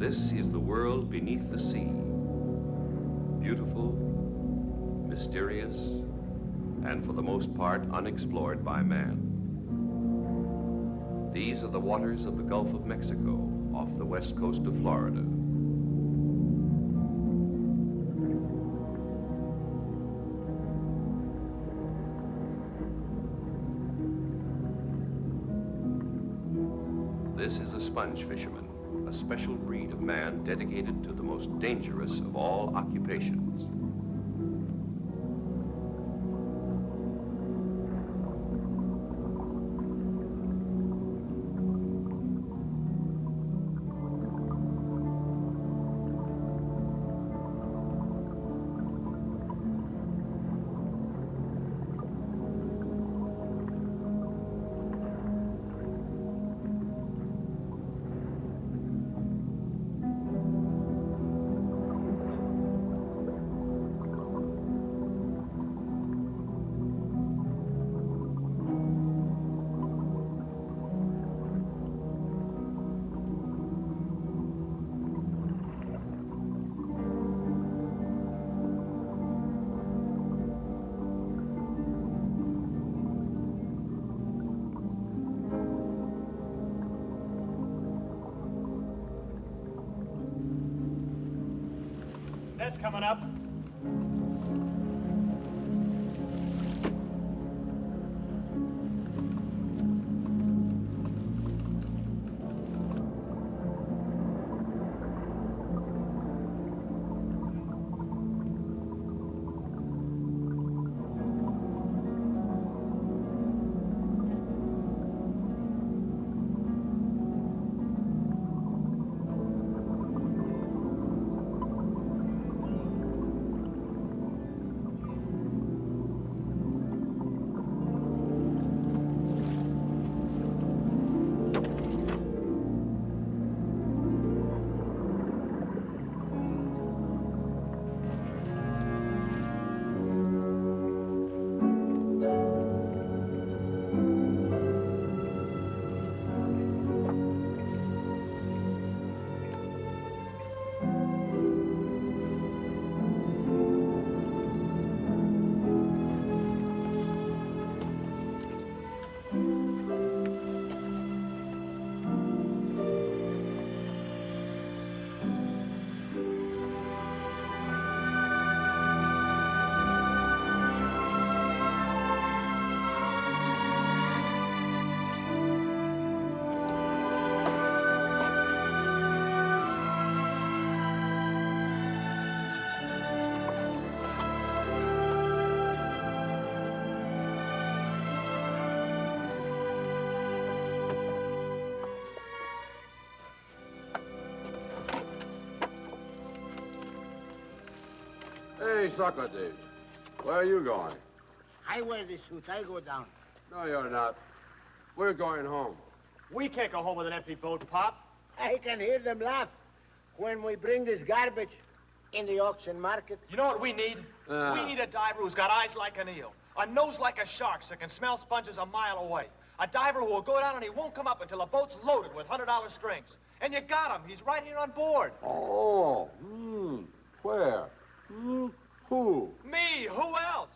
This is the world beneath the sea. Beautiful, mysterious, and for the most part unexplored by man. These are the waters of the Gulf of Mexico off the west coast of Florida. This is a sponge fisherman, a special breed of man dedicated to the most dangerous of all occupations. Coming up. Hey, Socrates, where are you going? I wear the suit. I go down. No, you're not. We're going home. We can't go home with an empty boat, Pop. I can hear them laugh when we bring this garbage in the auction market. You know what we need? We need a diver who's got eyes like an eel, a nose like a shark so can smell sponges a mile away. A diver who will go down and he won't come up until the boat's loaded with $100 strings. And you got him. He's right here on board. Oh, where? Who? Me. Who else?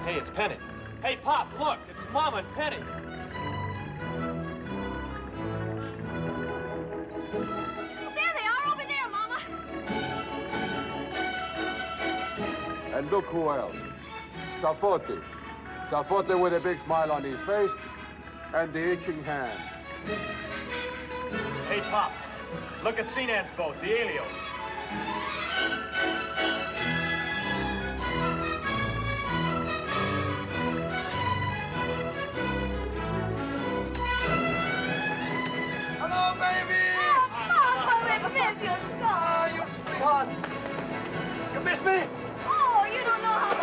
Hey, it's Penny. Hey, Pop, look, it's Mom and Penny. There they are, over there, Mama. And look who else. Safote. Safote with a big smile on his face and the itching hand. Hey, Pop, look at Sinan's boat, the Helios. Hello, baby! Oh, Papa, I miss you so. Oh, you sweetheart. You miss me? Oh, you don't know how much.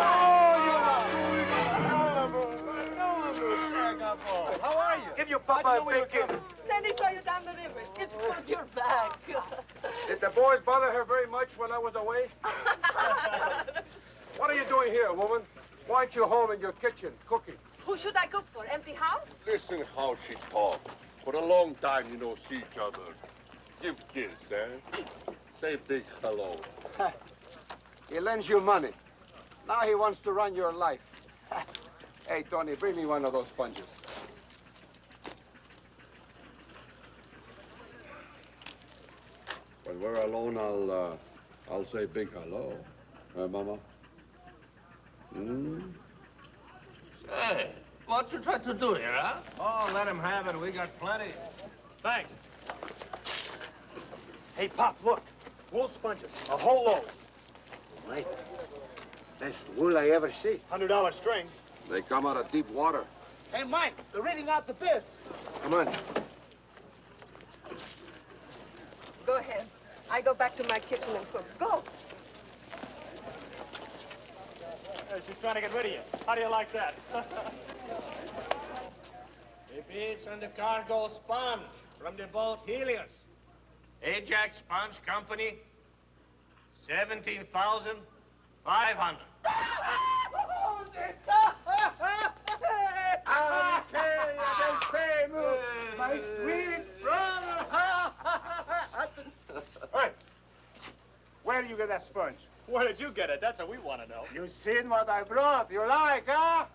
How are you? Give your papa a big kiss. Sandy saw you down the river. It's you're back. Did the boys bother her very much when I was away? What are you doing here, woman? Why aren't you home in your kitchen cooking? Who should I cook for? Empty house? Listen how she talks. For a long time you no see each other. Give kiss, eh? Say big hello. He lends you money. Now he wants to run your life. Hey, Tony, bring me one of those sponges. When we're alone, I'll say big hello. Mama? Hey, what you trying to do here, huh? Oh, let him have it. We got plenty. Thanks. Hey, Pop, look. Wool sponges. A whole load. Mike, best wool I ever see. $100 strings. They come out of deep water. Hey, Mike, they're reading out the bids. Come on. Go ahead. I go back to my kitchen and cook. Go. She's trying to get rid of you. How do you like that? The bids on the cargo sponge from the boat Helios. Ajax Sponge Company, 17,500. My sweet brother. Hey, where do you get that sponge? Where did you get it? That's what we want to know. You seen what I brought? You like, huh?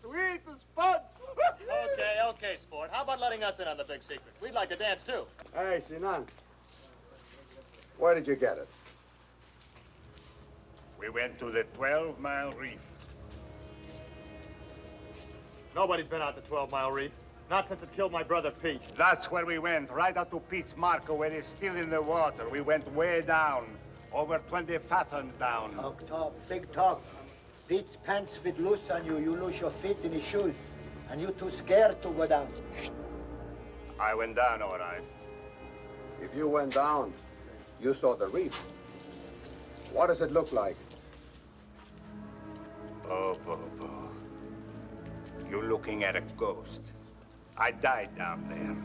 Sweet sponge. Okay, sport. How about letting us in on the big secret? We'd like to dance, too. Hey, Sinan. Where did you get it? We went to the 12-mile reef. Nobody's been out the 12-mile reef. Not since it killed my brother Pete. That's where we went, right out to Pete's Marco, where he's still in the water. We went way down, over 20 fathoms down. Talk, big talk. Pete's pants fit loose on you. You lose your feet in his shoes. And you too scared to go down. I went down, all right. If you went down, you saw the reef. What does it look like? Oh, Bobo. You're looking at a ghost. I died down there.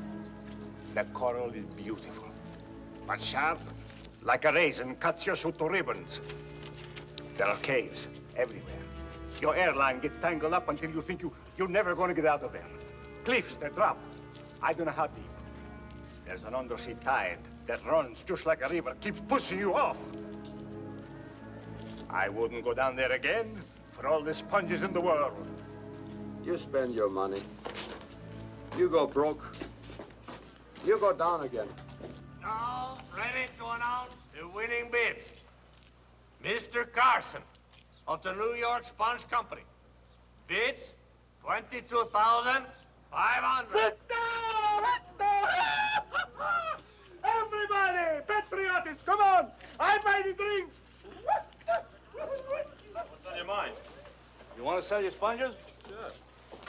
The coral is beautiful, but sharp, like a raisin, cuts your suit to ribbons. There are caves everywhere. Your airline gets tangled up until you think you're never going to get out of there. Cliffs that drop. I don't know how deep. There's an undersea tide that runs just like a river, keeps pushing you off. I wouldn't go down there again for all the sponges in the world. You spend your money. You go broke. You go down again. Now, ready to announce the winning bid. Mr. Carson of the New York Sponge Company. Bids, $22,500. Everybody, patriots, come on! I buy the drinks. What's on your mind? You want to sell your sponges? Sure.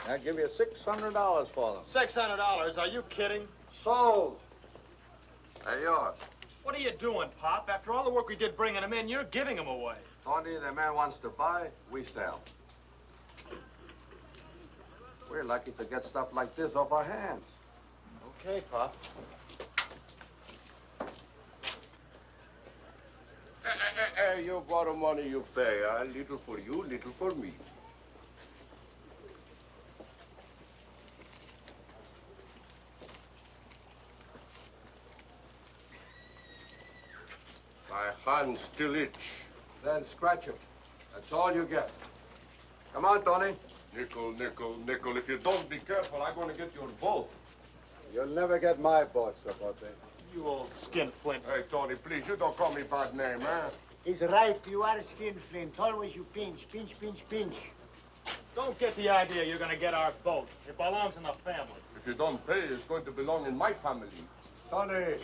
I'll give you $600 for them. $600? Are you kidding? Sold. They're yours. What are you doing, Pop? After all the work we did bringing them in, you're giving them away. Tony, the man wants to buy, we sell. We're lucky to get stuff like this off our hands. Okay, Pop. You borrow money, you pay. Little for you, little for me. My hands still itch. Then scratch him. That's all you get. Come on, Tony. Nickel, nickel, nickel. If you don't be careful, I'm going to get your boat. You'll never get my boat, Sapote. You old skinflint. Hey, Tony, please, you don't call me bad name, huh? He's right. You are a skinflint. Always you pinch, pinch, pinch, pinch. Don't get the idea you're going to get our boat. It belongs in the family. If you don't pay, it's going to belong in my family. Tony.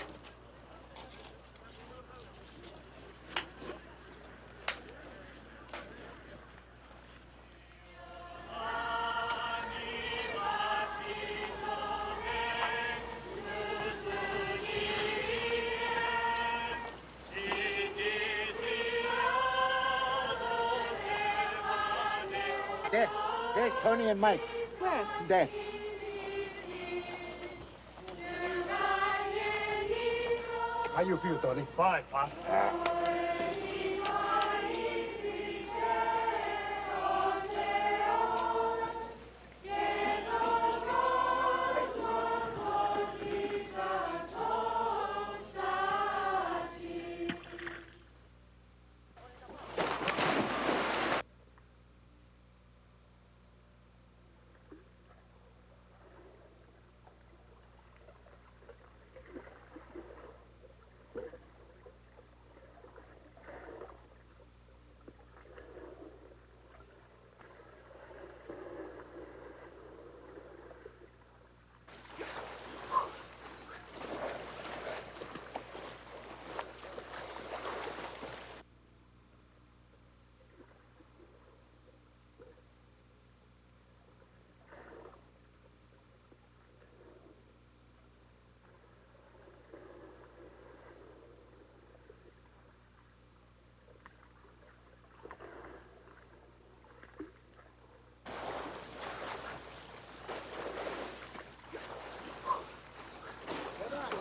There's Tony and Mike. Where? There. How you feel, Tony? Fine, Pop.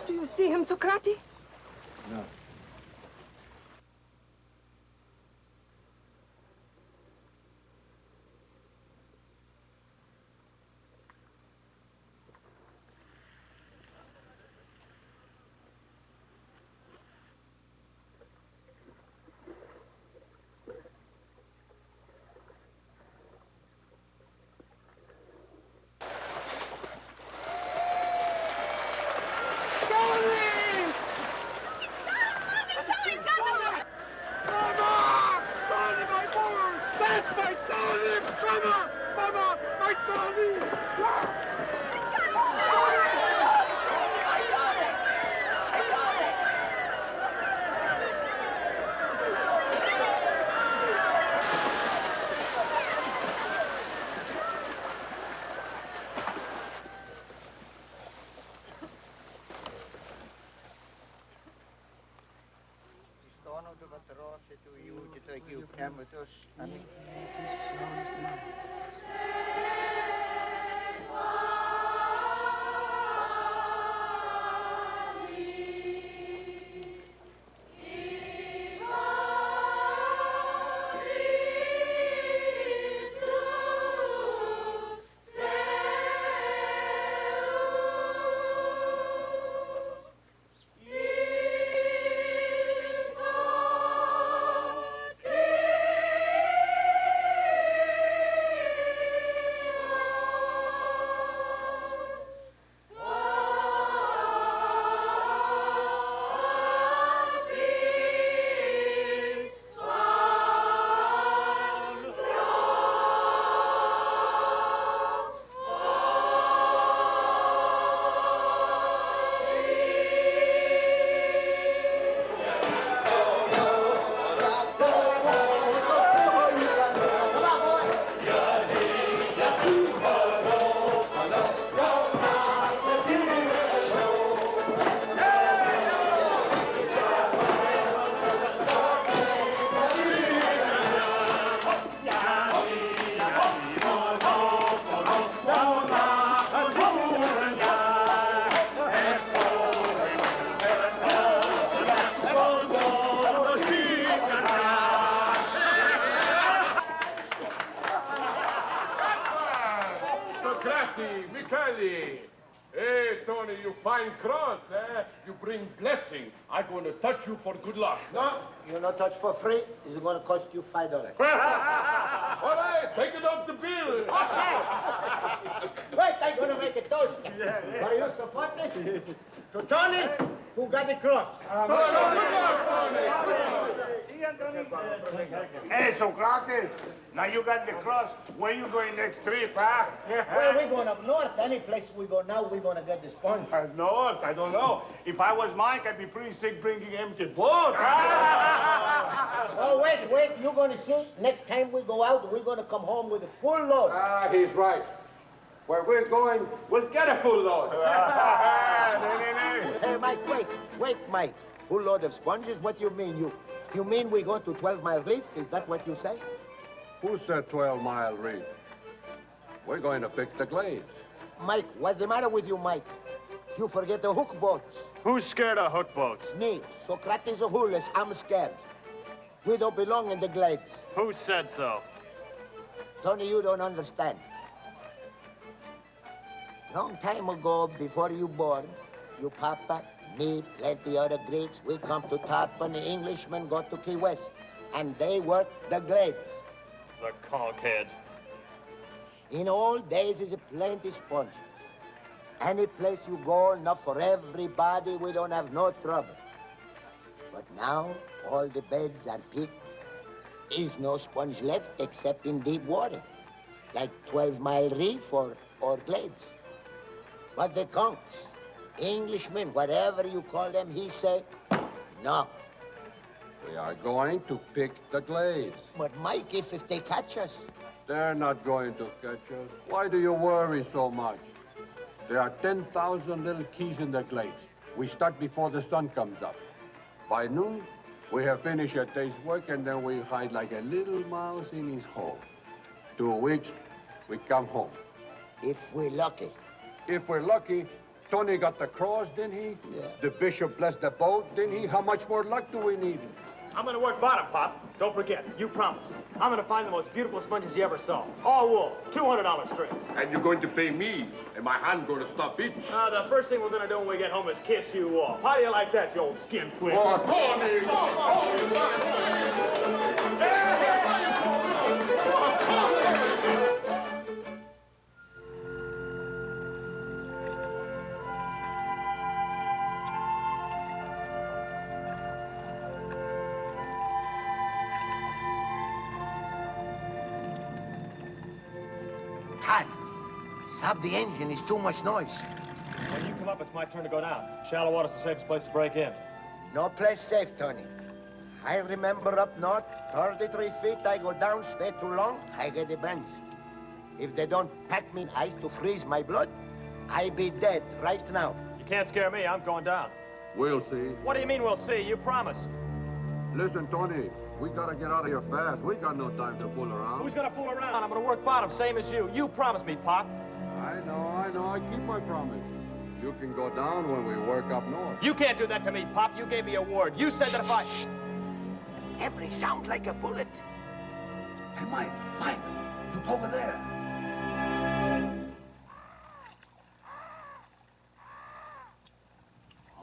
Do you see him, Socrates? No. Hey, Tony, you fine cross, eh? You bring blessing. I'm going to touch you for good luck. No, you not touch for free. It's going to cost you $5. All right, take it off the bill. Wait, I'm going to make a toast. Are you supporting? To Tony, who got the cross. Good luck, Tony. Hey, Socrates, now you got the cross. Where you going next trip, huh? Well, we're going up north. Any place we go now, we're going to get the sponge. North? I don't know. If I was Mike, I'd be pretty sick bringing empty boat. Oh, wait. You're going to see, next time we go out, we're going to come home with a full load. Ah, he's right. Where we're going, we'll get a full load. Hey, Mike, wait, Mike. Full load of sponges? What do you mean? You mean we go to 12 Mile Reef? Is that what you say? Who said 12 Mile Reef? We're going to pick the glades. Mike, what's the matter with you, Mike? You forget the hook boats. Who's scared of hook boats? Me, Socrates Ahulis, I'm scared. We don't belong in the glades. Who said so? Tony, you don't understand. Long time ago, before you born, you papa, me, plenty other Greeks, we come to Tarpon, the Englishmen go to Key West, and they work the glades. The cockheads. In old days, is a plenty sponges. Any place you go, enough for everybody, we don't have no trouble. But now, all the beds are picked. Is no sponge left except in deep water, like 12-mile reef or glades. But the conks, Englishmen, whatever you call them, he said, no. We are going to pick the glades. But Mike, if they catch us? They're not going to catch us. Why do you worry so much? There are 10,000 little keys in the glades. We start before the sun comes up. By noon, we have finished a day's work, and then we hide like a little mouse in his hole. 2 weeks, we come home. If we're lucky. If we're lucky, Tony got the cross, didn't he? Yeah. The bishop blessed the boat, didn't he? How much more luck do we need? I'm gonna work bottom, Pop. Don't forget, you promised. I'm gonna find the most beautiful sponges you ever saw. All wool, $200 straight. And you're going to pay me, and my hand going to stop itch. The first thing we're gonna do when we get home is kiss you off. How do you like that, you old skin twist? Oh, Tony! Todd, stop the engine. It's too much noise. When you come up, it's my turn to go down. Shallow water's the safest place to break in. No place safe, Tony. I remember up north, 33 feet, I go down, stay too long, I get the bends. If they don't pack me in ice to freeze my blood, I be dead right now. You can't scare me. I'm going down. We'll see. What do you mean we'll see? You promised. Listen, Tony, we gotta get out of here fast. We got no time to fool around. Who's gonna fool around? I'm gonna work bottom, same as you. You promised me, Pop. I know. I keep my promise. You can go down when we work up north. You can't do that to me, Pop. You gave me a word. You said that if I... Every sound like a bullet. Hey, Mike, look over there.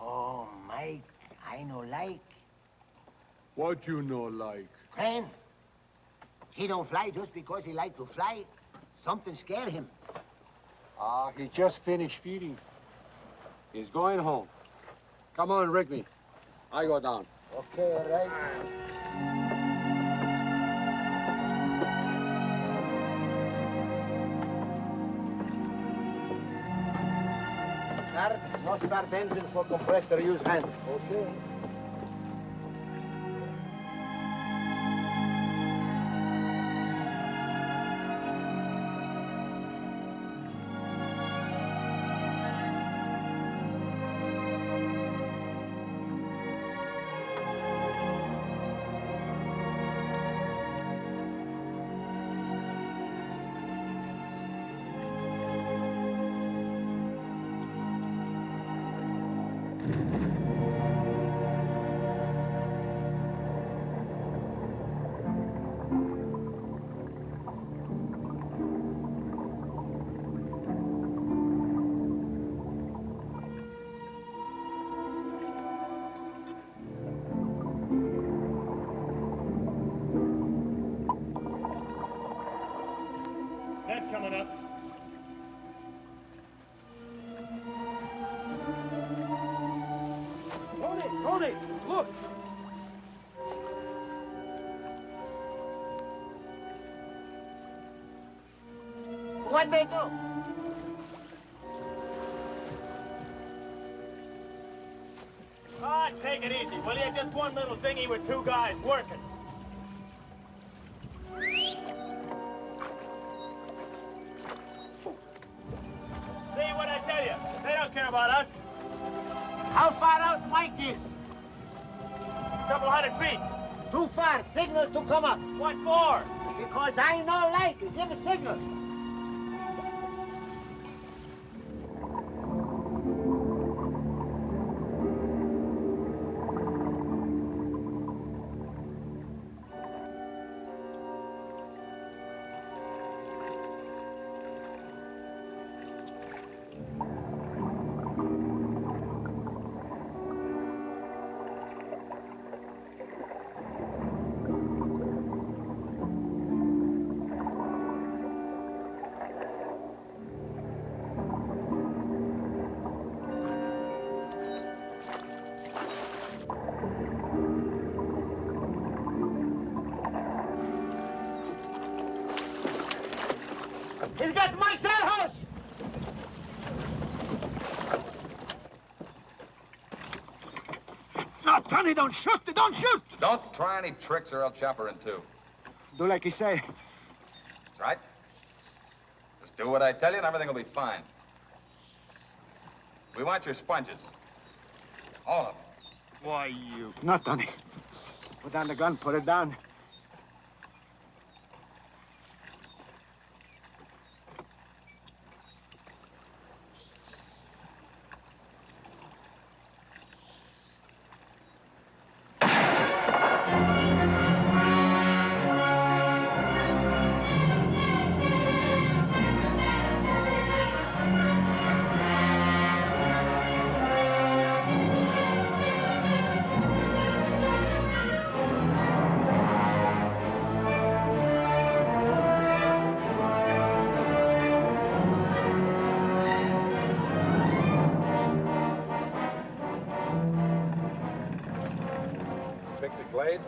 Oh, Mike, I know like. What you know like? Crane. He don't fly just because he like to fly. Something scared him. He just finished feeding. He's going home. Come on, Rickney. I go down. Okay, all right. No start engine for compressor, use hand. Okay. Coming up. Tony, look! What they do? Take it easy, will you? Just one little dinghy with 2 guys working. See what I tell you? They don't care about us. How far out Mike is? Couple hundred feet. Too far. Signal to come up. What for? Because I know like. Give a signal. He's got Mike's outhouse! No, Tony, don't shoot! Don't shoot! Don't try any tricks or I'll chop her in two. Do like he say. That's right. Just do what I tell you and everything will be fine. We want your sponges. All of them. Why, you... No, Tony. Put down the gun, put it down.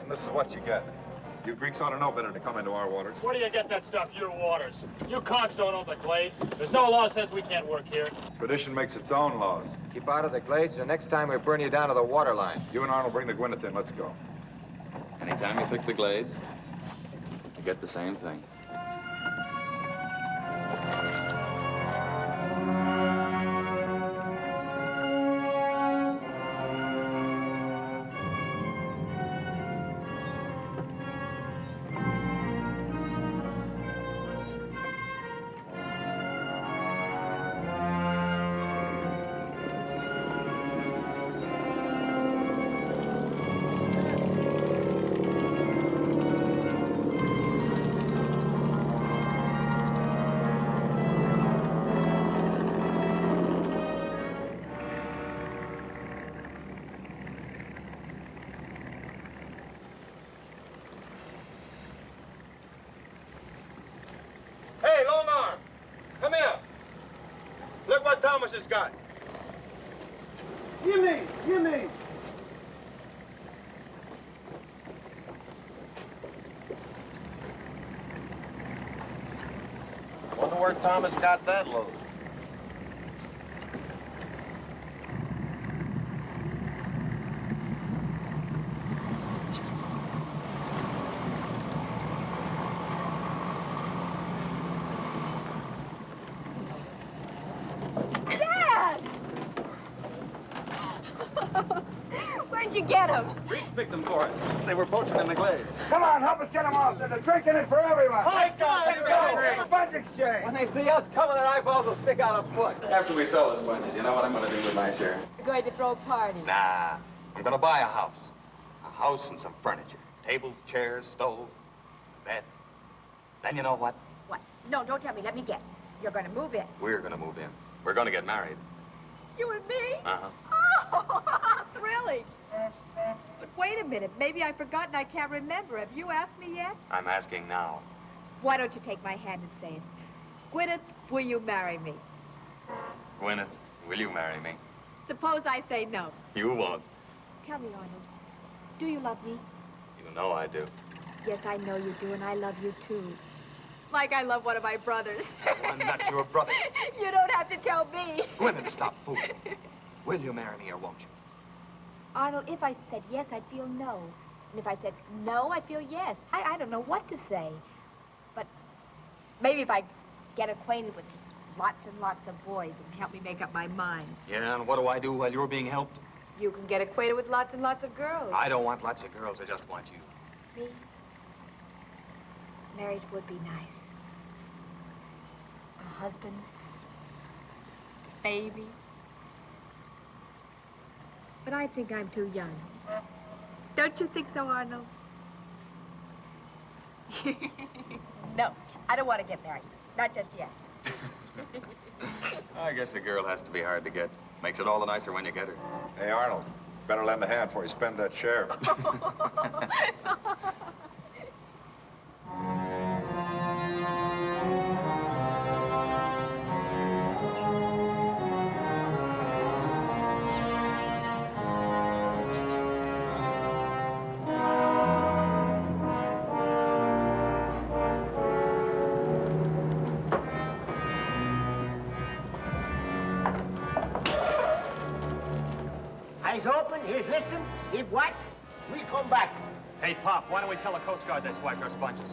And this is what you get. You Greeks ought to know better to come into our waters. Where do you get that stuff, your waters? You conks don't own the glades. There's no law says we can't work here. Tradition makes its own laws. Keep out of the glades, and next time we burn you down to the water line. You and Arnold bring the Gwyneth in. Let's go. Anytime you fix the glades, you get the same thing. Thomas has got. Gimme! Gimme! Wonder where Thomas got that load. Where'd you get him? Reef picked them for us. They were poaching in the glades. Come on, help us get them off. There's a drink in it for everyone. Let's go. Sponge exchange. When they see us coming, their eyeballs will stick out a foot. After we sell the sponges, you know what I'm going to do with my share? You're going to throw a party. Nah, I'm going to buy a house. A house and some furniture. Tables, chairs, stove, bed. Then you know what? What? No, don't tell me. Let me guess. You're going to move in. We're going to move in. We're going to get married. You and me? Uh-huh. Oh, thrilling. But wait a minute. Maybe I've forgotten. I can't remember. Have you asked me yet? I'm asking now. Why don't you take my hand and say it? Gwyneth, will you marry me? Gwyneth, will you marry me? Suppose I say no. You won't. Tell me, Arnold. Do you love me? You know I do. Yes, I know you do, and I love you, too. Like I love one of my brothers. I'm not your brother. You don't have to tell me. Gwyneth, stop fooling. Will you marry me or won't you? Arnold, if I said yes, I'd feel no. And if I said no, I'd feel yes. I don't know what to say. But maybe if I get acquainted with lots and lots of boys and help me make up my mind. Yeah, and what do I do while you're being helped? You can get acquainted with lots and lots of girls. I don't want lots of girls. I just want you. Me? Marriage would be nice. A husband. Baby. But I think I'm too young. Don't you think so, Arnold? No, I don't want to get married. Not just yet. I guess a girl has to be hard to get. Makes it all the nicer when you get her. Hey, Arnold, better lend a hand before you spend that share. Eyes open, ears listen. If what? We come back. Hey, Pop, why don't we tell the Coast Guard they swiped our sponges?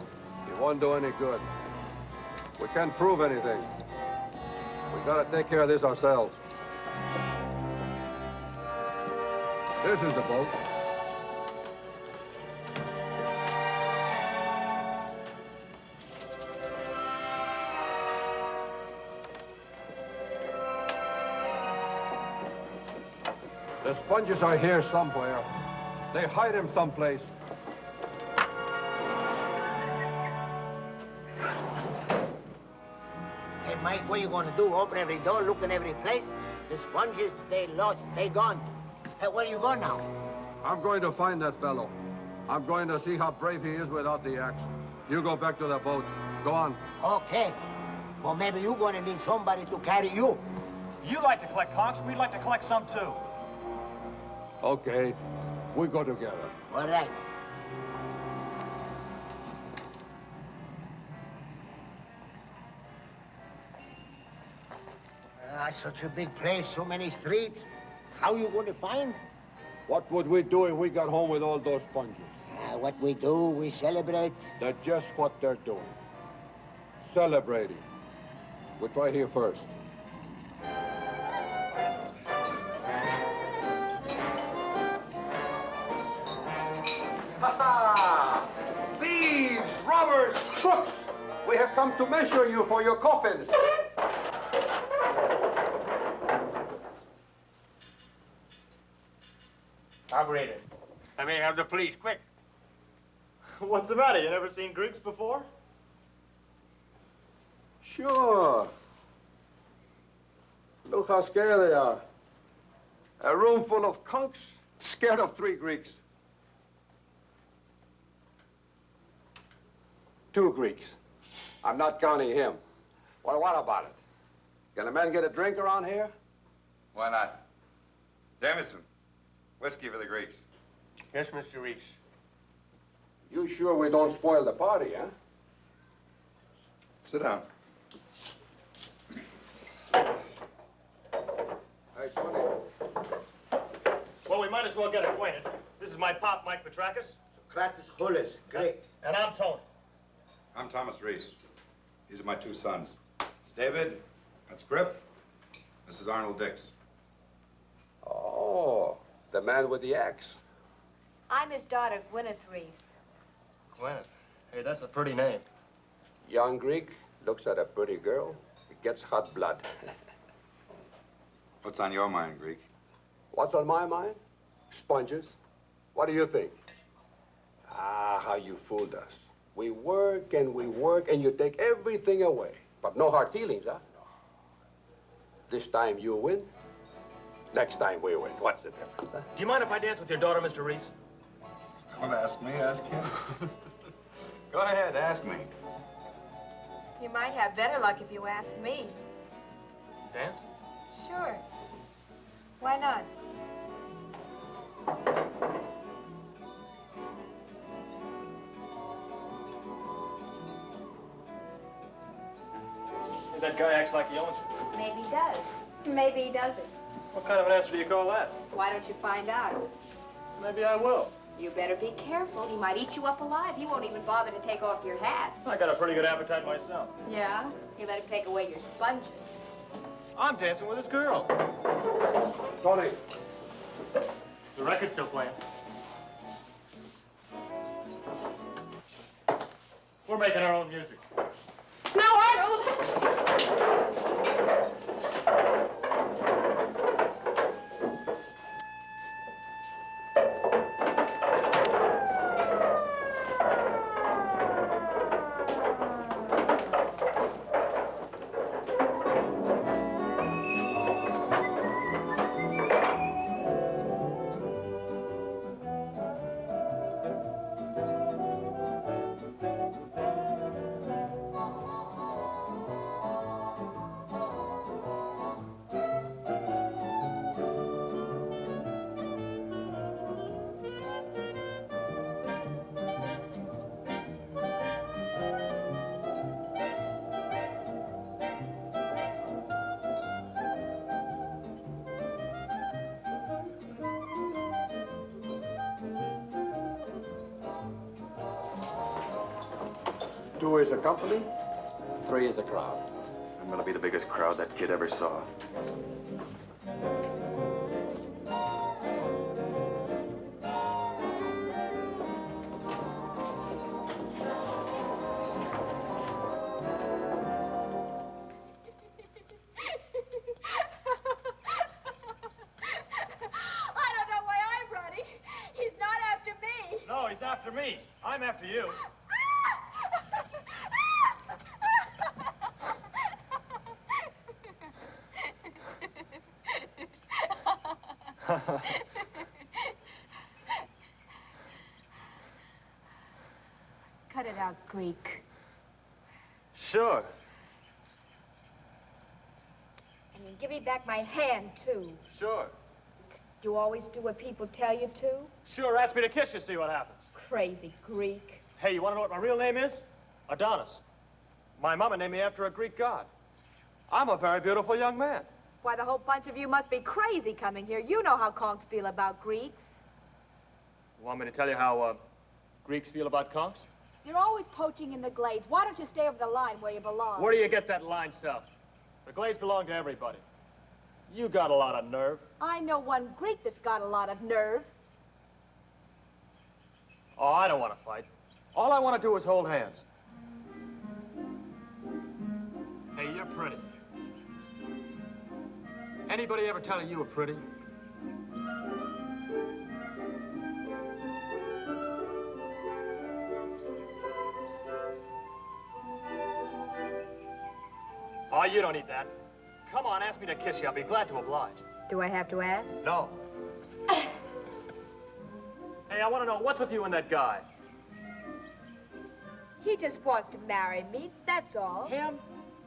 It won't do any good. We can't prove anything. We gotta take care of this ourselves. This is the boat. The sponges are here somewhere. They hide them someplace. Hey, Mike, what you gonna do? Open every door, look in every place? The sponges, they lost, they gone. Hey, where you going now? I'm going to find that fellow. I'm going to see how brave he is without the axe. You go back to the boat. Go on. Okay. Well, maybe you're gonna need somebody to carry you. You like to collect conchs, we'd like to collect some too. Okay. We go together. All right. Such a big place, so many streets. How you going to find? What would we do if we got home with all those sponges? What we do, we celebrate. That's just what they're doing. Celebrating. We'll try here first. Ha-ha! Thieves, robbers, crooks! We have come to measure you for your coffins. Operator. I may have the police, quick. What's the matter? You never seen Greeks before? Sure. Look how scared they are. A room full of conchs, scared of 3 Greeks. 2 Greeks. I'm not counting him. Well, what about it? Can a man get a drink around here? Why not? Jameson, whiskey for the Greeks. Yes, Mr. Reese. You sure we don't spoil the party, huh? Sit down. Hey, Tony. Well, we might as well get acquainted. This is my pop, Mike Petrakis. Socrates Hullis, great. And I'm Tony. I'm Thomas Reese. These are my 2 sons. It's David, that's Griff, this is Arnold Dix. Oh, the man with the axe. I'm his daughter, Gwyneth Reef. Gwyneth. Hey, that's a pretty name. Young Greek looks at a pretty girl, it gets hot blood. What's on your mind, Greek? What's on my mind? Sponges. What do you think? Ah, how you fooled us. We work, and you take everything away. But no hard feelings, huh? This time you win. Next time we win. What's the difference, huh? Do you mind if I dance with your daughter, Mr. Reese? Don't ask me, ask him. Go ahead, ask me. You might have better luck if you ask me. Dance? Sure. Why not? That guy acts like he owns you. Maybe he does. Maybe he doesn't. What kind of an answer do you call that? Why don't you find out? Maybe I will. You better be careful. He might eat you up alive. He won't even bother to take off your hat. I got a pretty good appetite myself. Yeah? He let him take away your sponges. I'm dancing with this girl. Tony. The record's still playing. We're making our own music. No, Arnold! 2 is a company, 3 is a crowd. I'm gonna be the biggest crowd that kid ever saw. After me. I'm after you. Cut it out, Greek. Sure. And you give me back my hand, too. Sure. You always do what people tell you to? Sure, ask me to kiss you, see what happens. Crazy Greek. Hey, you want to know what my real name is? Adonis. My mama named me after a Greek god. I'm a very beautiful young man. Why, the whole bunch of you must be crazy coming here. You know how conks feel about Greeks. You want me to tell you how Greeks feel about conks? You're always poaching in the glades. Why don't you stay over the line where you belong? Where do you get that line stuff? The glades belong to everybody. You got a lot of nerve. I know one Greek that's got a lot of nerve. Oh, I don't want to fight. All I want to do is hold hands. Hey, you're pretty. Anybody ever tell you you were pretty? Oh, you don't need that. Come on, ask me to kiss you. I'll be glad to oblige. Do I have to ask? No. Hey, I want to know, what's with you and that guy? He just wants to marry me, that's all. Him?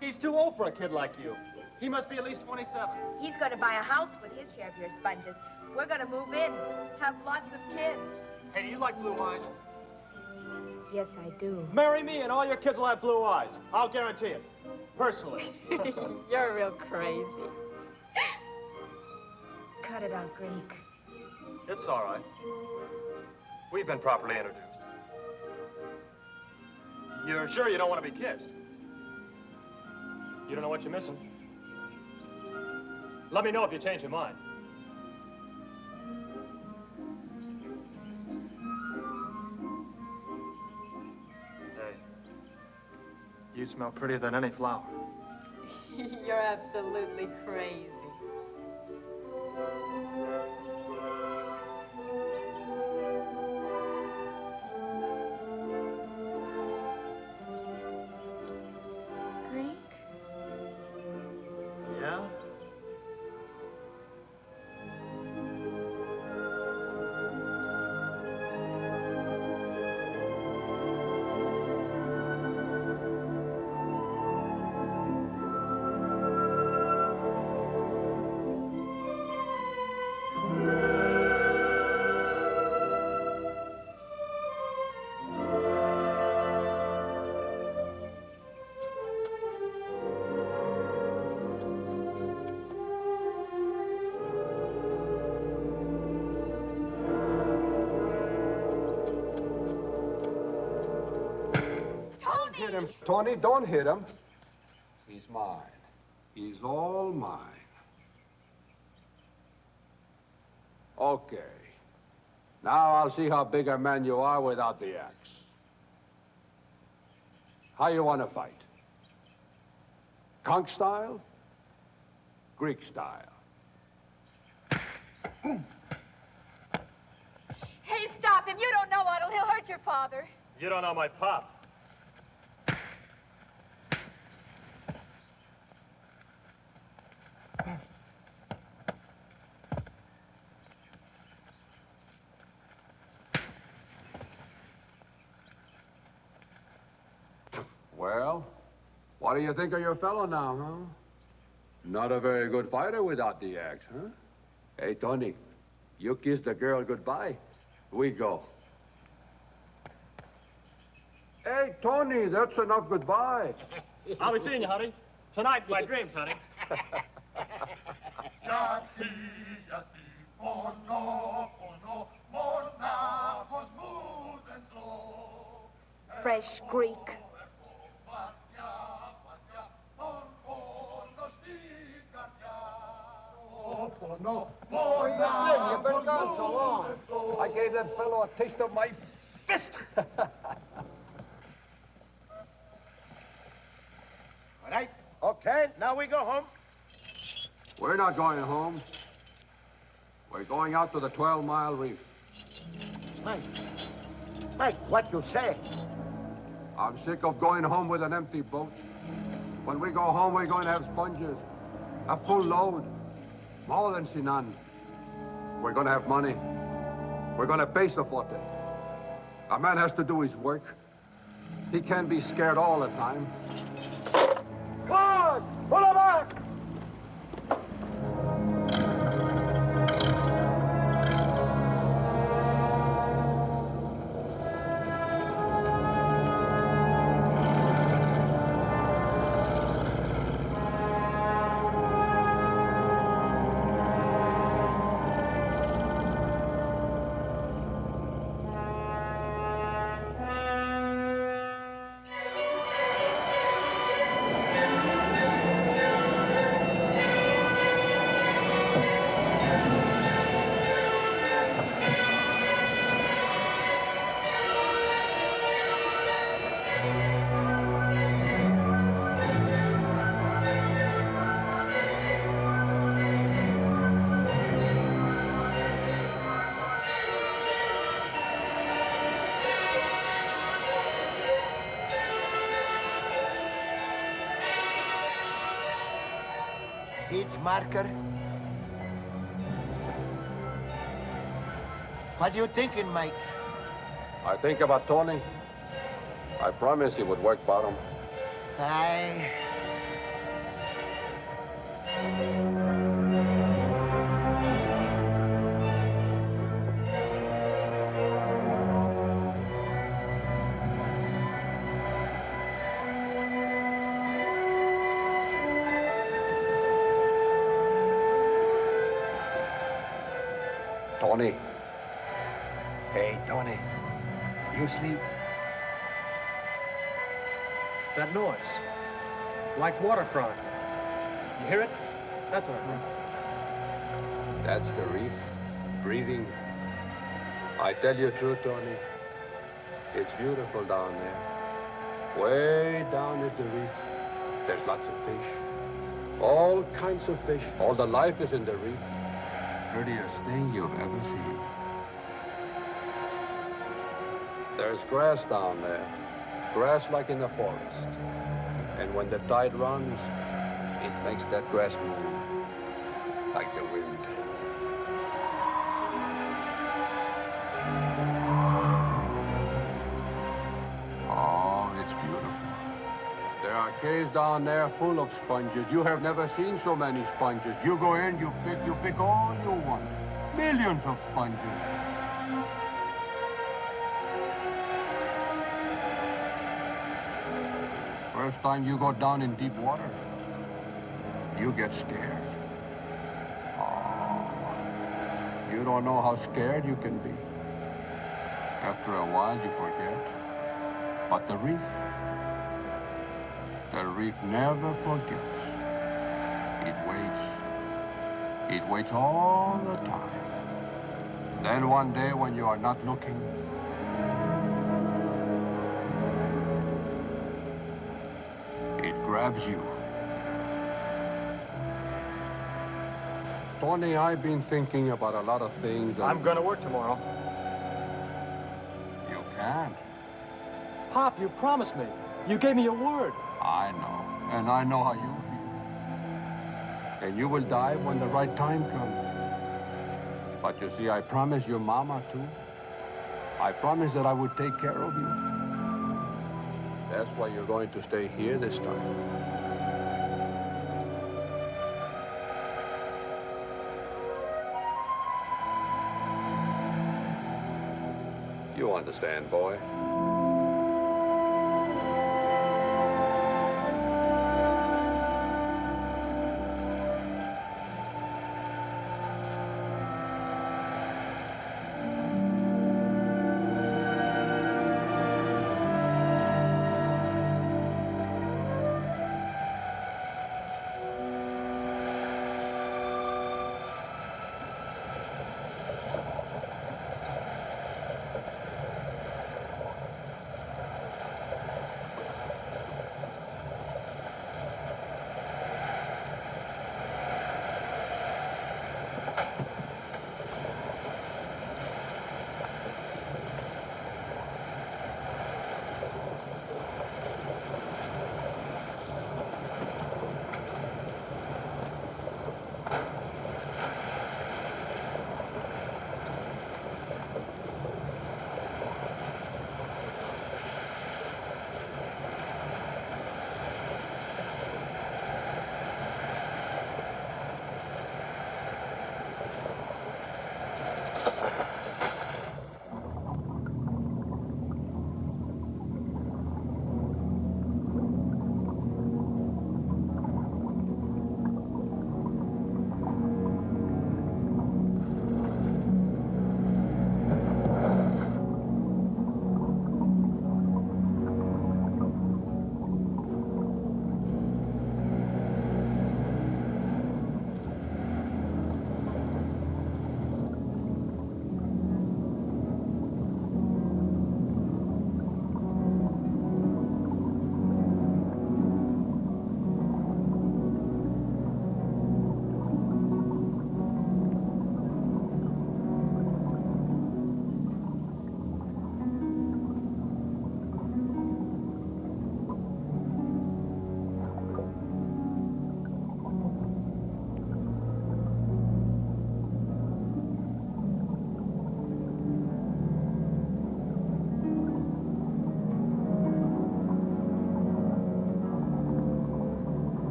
He's too old for a kid like you. He must be at least 27. He's going to buy a house with his share of your sponges. We're going to move in, have lots of kids. Hey, do you like blue eyes? Yes, I do. Marry me and all your kids will have blue eyes. I'll guarantee it. Personally. You're real crazy. Cut it out, Greek. It's all right. We've been properly introduced. You're sure you don't want to be kissed? You don't know what you're missing? Let me know if you change your mind. Hey, you smell prettier than any flower. You're absolutely crazy. Greek? Yeah? Hit him, Tony, don't hit him. He's mine. He's all mine. Okay. Now I'll see how big a man you are without the axe. How you want to fight? Conk style? Greek style? Hey, stop him. You don't know Otto. He'll hurt your father. You don't know my pop. Well, what do you think of your fellow now, huh? Not a very good fighter without the axe, huh? Hey, Tony, you kiss the girl goodbye. We go. Hey, Tony, that's enough goodbye. I'll be seeing you, honey. Tonight, my dreams, honey. Fresh Greek. on so long? I gave that fellow a taste of my fist. All right. Okay, now we go home. We're not going home. We're going out to the 12-mile reef. Mike, what you say? I'm sick of going home with an empty boat. When we go home, we're going to have sponges. A full load. More than Sinan. We're going to have money. We're going to pay for it. A man has to do his work. He can't be scared all the time. God! Pull him back! Each marker. What are you thinking, Mike? I think about Tony. I promise he would work bottom. Tony. Hey, Tony. You sleep? That noise. Like waterfront. You hear it? That's what I heard. That's the reef. Breathing. I tell you the truth, Tony. It's beautiful down there. Way down is the reef. There's lots of fish. All kinds of fish. All the life is in the reef. Prettiest thing you've ever seen. There's grass down there. Grass like in the forest. And when the tide runs, it makes that grass move. Like the wind. Oh, it's beautiful. There are caves down there full of sponges. You have never seen so many sponges. You go in, you pick all you want. Millions of sponges. First time you go down in deep water, you get scared. Oh, you don't know how scared you can be. After a while, you forget. But the reef never forgets. It waits. It waits all the time. Then one day when you are not looking, it grabs you. Tony, I've been thinking about a lot of things. I'm gonna work tomorrow. You can't. Pop, you promised me. You gave me your word. I know. And I know how you feel. And you will die when the right time comes. But you see, I promised your mama, too. I promised that I would take care of you. That's why you're going to stay here this time. You understand, boy.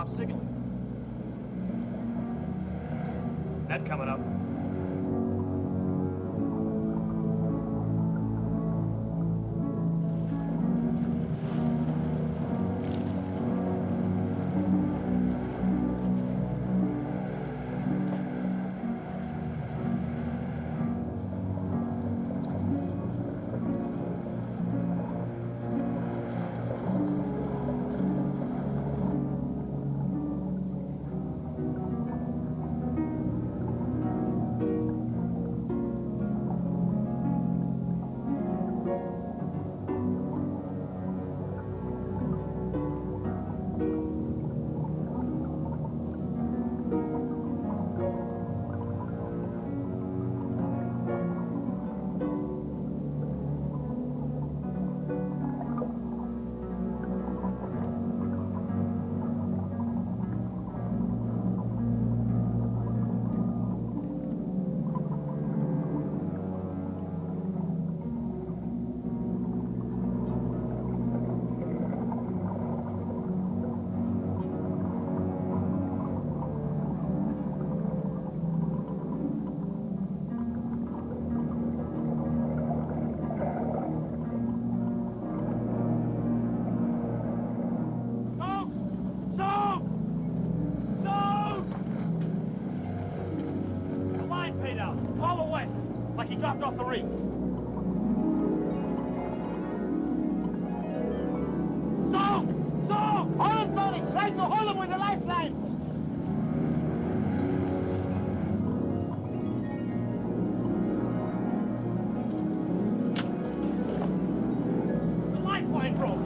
stop signaling. Net coming up. Off the reef. So! Hold him, Tony! Try to hold him with the lifeline! The lifeline broke!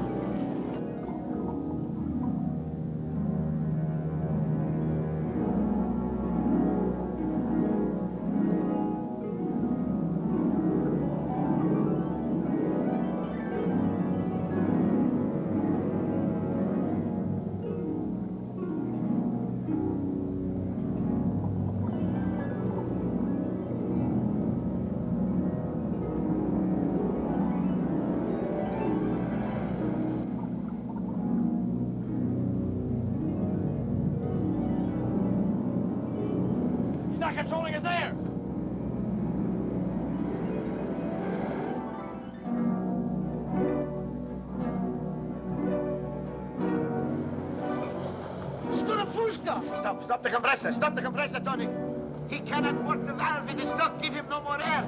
Controlling his air! Stop the compressor! Stop the compressor, Tony! He cannot work the valve. It is stuck. Give him no more air.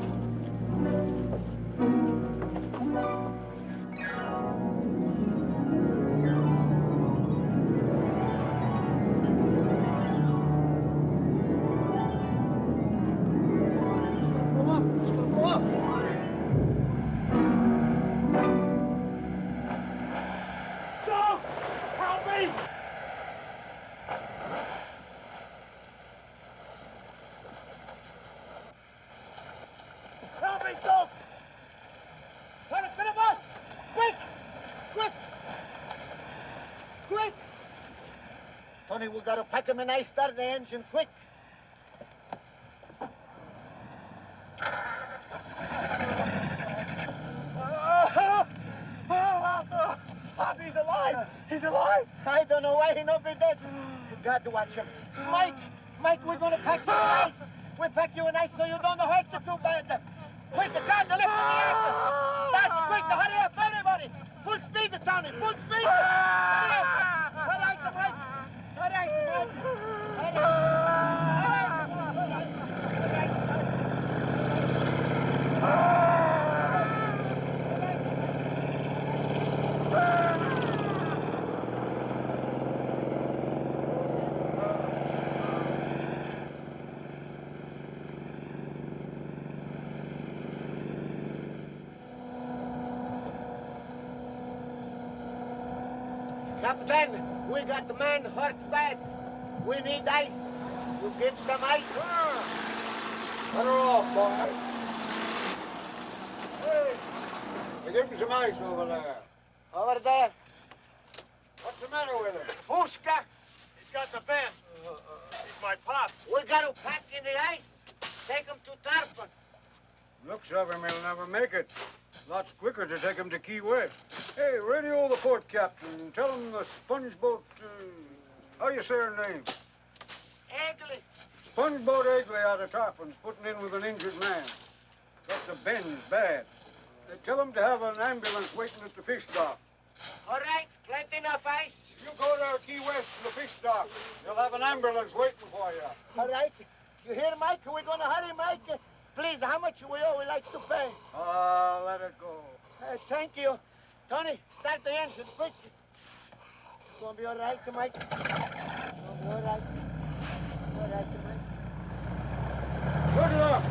Tony, we gotta pack him and I start the engine quick. He's alive! He's alive! I don't know why he not be dead. God watch him. Mike, we're gonna pack you in ice. We'll pack you in ice so you don't hurt you too bad. Quick, the car, the left and the answer. Start quick, hurry up, everybody. Full speed, Tony, full speed. Hurry up. All right, Mike. All right, Mike. All Captain, we got the man hurt bad. We need ice. You give some ice? Cut her off, boy. Hey, you give him some ice over there. Over there. What's the matter with him? Pushka. He's got the bend. He's my pop. We got to pack in the ice. Take him to Tarpon. Looks of him, he'll never make it. Lots quicker to take him to Key West. Hey, radio the port captain. Tell him the sponge boat... How you say her name? Egley. Sponge-boat Egley out of Tarpon's putting in with an injured man. Got the bends bad. They tell him to have an ambulance waiting at the fish dock. All right, plenty enough ice. You go there, Key West, to the fish dock. You'll have an ambulance waiting for you. All right. You hear, Mike? We're going to hurry, Mike. Please, how much we owe? We like to pay. Let it go. Thank you. Tony, start the engine, quick. It's going to be all right, Mike. It's going to be all right. All right, Mike. Good luck.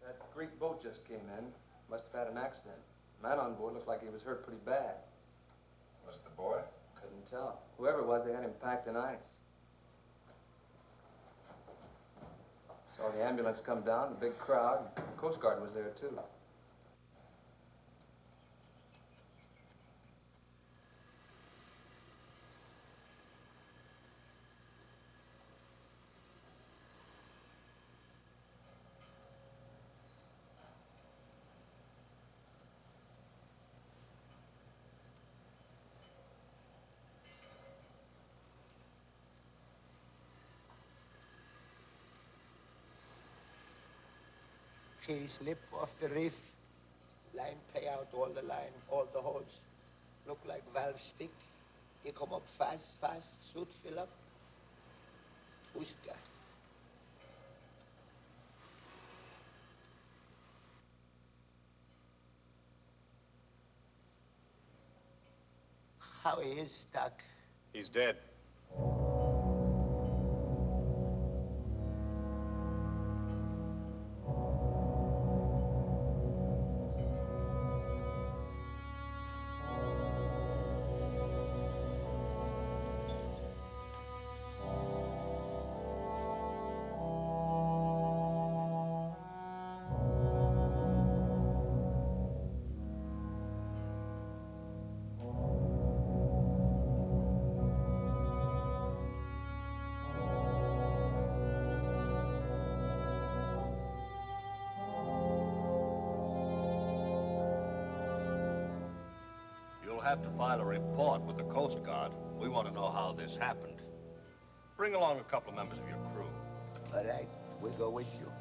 That Greek boat just came in. Must have had an accident. The man on board looked like he was hurt pretty bad. Was it the boy? Couldn't tell. Whoever it was, they had him packed in ice. Saw the ambulance come down, a big crowd. The Coast Guard was there, too. She slip off the reef. Line pay out all the line, all the holes. Look like valve stick. You come up fast, fast. Suit fill up. Pushka. How he is, Doc? He's dead. You'll have to file a report with the Coast Guard. We want to know how this happened. Bring along a couple of members of your crew. All right, we go with you.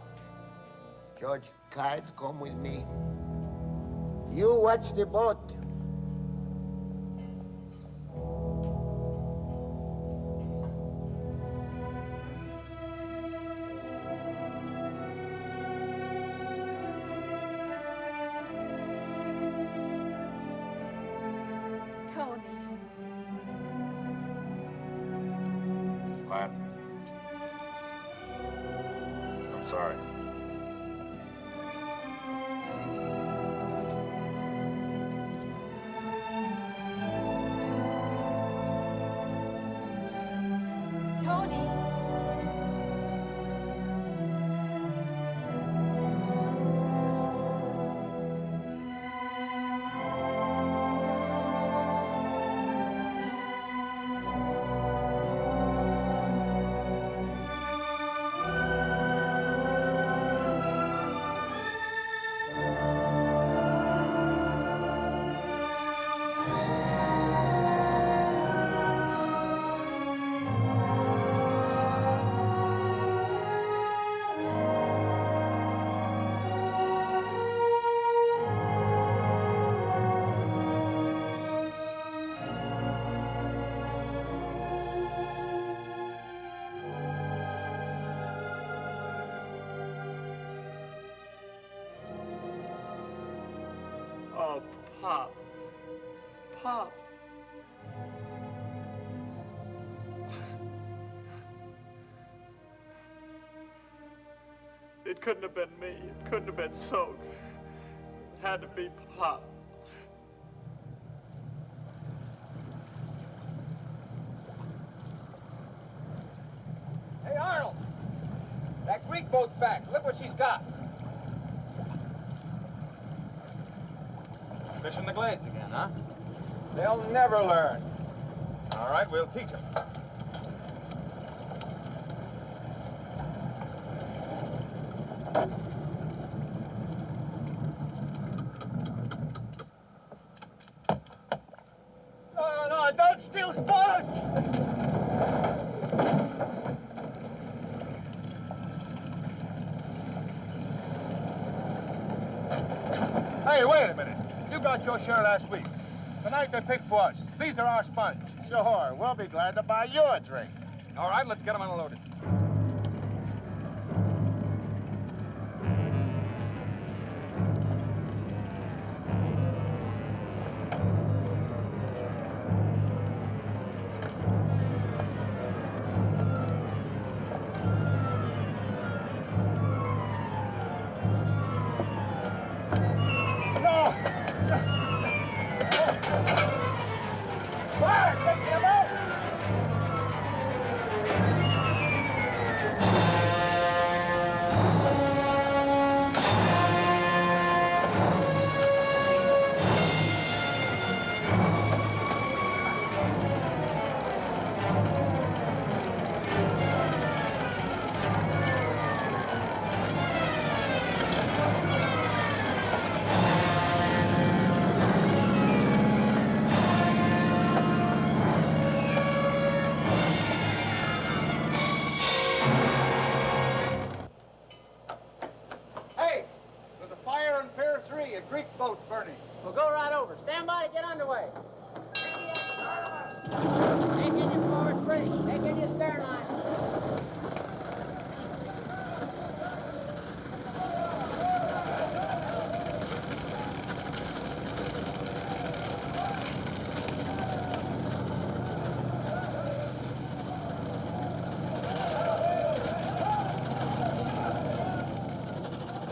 George, Card, come with me. You watch the boat. Quiet. I'm sorry. Tony. Pop. Pop. It couldn't have been me. It couldn't have been Soak. It had to be Pop. Hey, Arnold! That Greek boat's back. Look what she's got. Fishing the glades again, huh? They'll never learn. All right, we'll teach them. No, don't steal spoilers! Hey, wait a minute. You got your share last week. Tonight they picked for us. These are our sponges. Sure, we'll be glad to buy you a drink. All right, let's get them unloaded. Hey, there's a fire on Pier 3, a Greek boat burning. We'll go right over. Stand by to get underway. Take in your forward brake. Take in your stern line.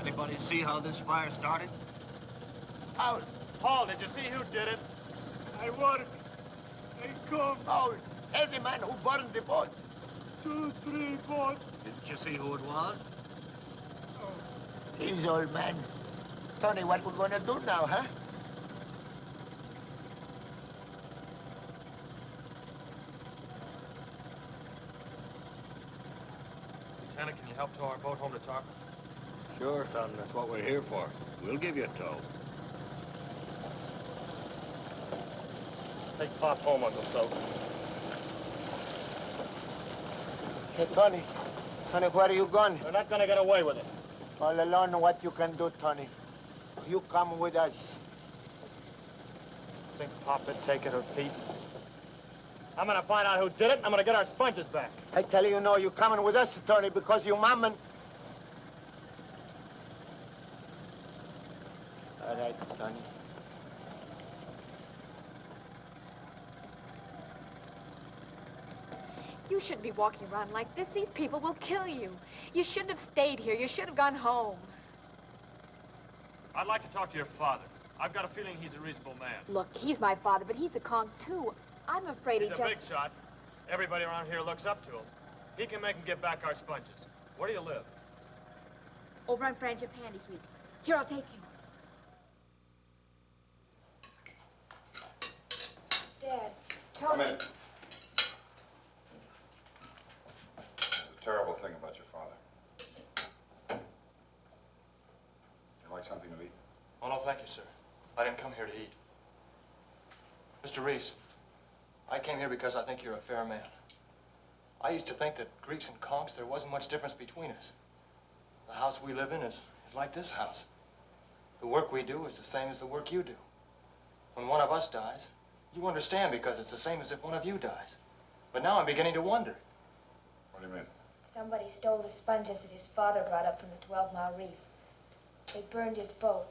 Anybody see how this fire started? Paul, did you see who did it? I work. I come. Paul, tell the man who burned the boat. 2, 3, 4. Didn't you see who it was? He's old man. Tony, what we gonna do now, huh? Lieutenant, can you help tow our boat home to Tarpon? Sure, son. That's what we're here for. We'll give you a tow. Take Pop home, Uncle Soak. Hey, Tony. Tony, where are you going? We're not gonna get away with it. All alone, what you can do, Tony. You come with us. Think Pop would take it or Pete? I'm gonna find out who did it, and I'm gonna get our sponges back. I tell you, no, you coming with us, Tony, because you mom and... All right, Tony. You shouldn't be walking around like this. These people will kill you. You shouldn't have stayed here. You should have gone home. I'd like to talk to your father. I've got a feeling he's a reasonable man. Look, he's my father, but he's a conk, too. I'm afraid He's he a just... big shot. Everybody around here looks up to him. He can make him give back our sponges. Where do you live? Over on Frangipani Street. Here, I'll take you. Dad, Come Tony... in. There's a terrible thing about your father. You like something to eat? Oh, no, thank you, sir. I didn't come here to eat. Mr. Reese, I came here because I think you're a fair man. I used to think that Greeks and conks, there wasn't much difference between us. The house we live in is like this house. The work we do is the same as the work you do. When one of us dies, you understand because it's the same as if one of you dies. But now I'm beginning to wonder. What do you mean? Somebody stole the sponges that his father brought up from the 12-mile reef. They burned his boat.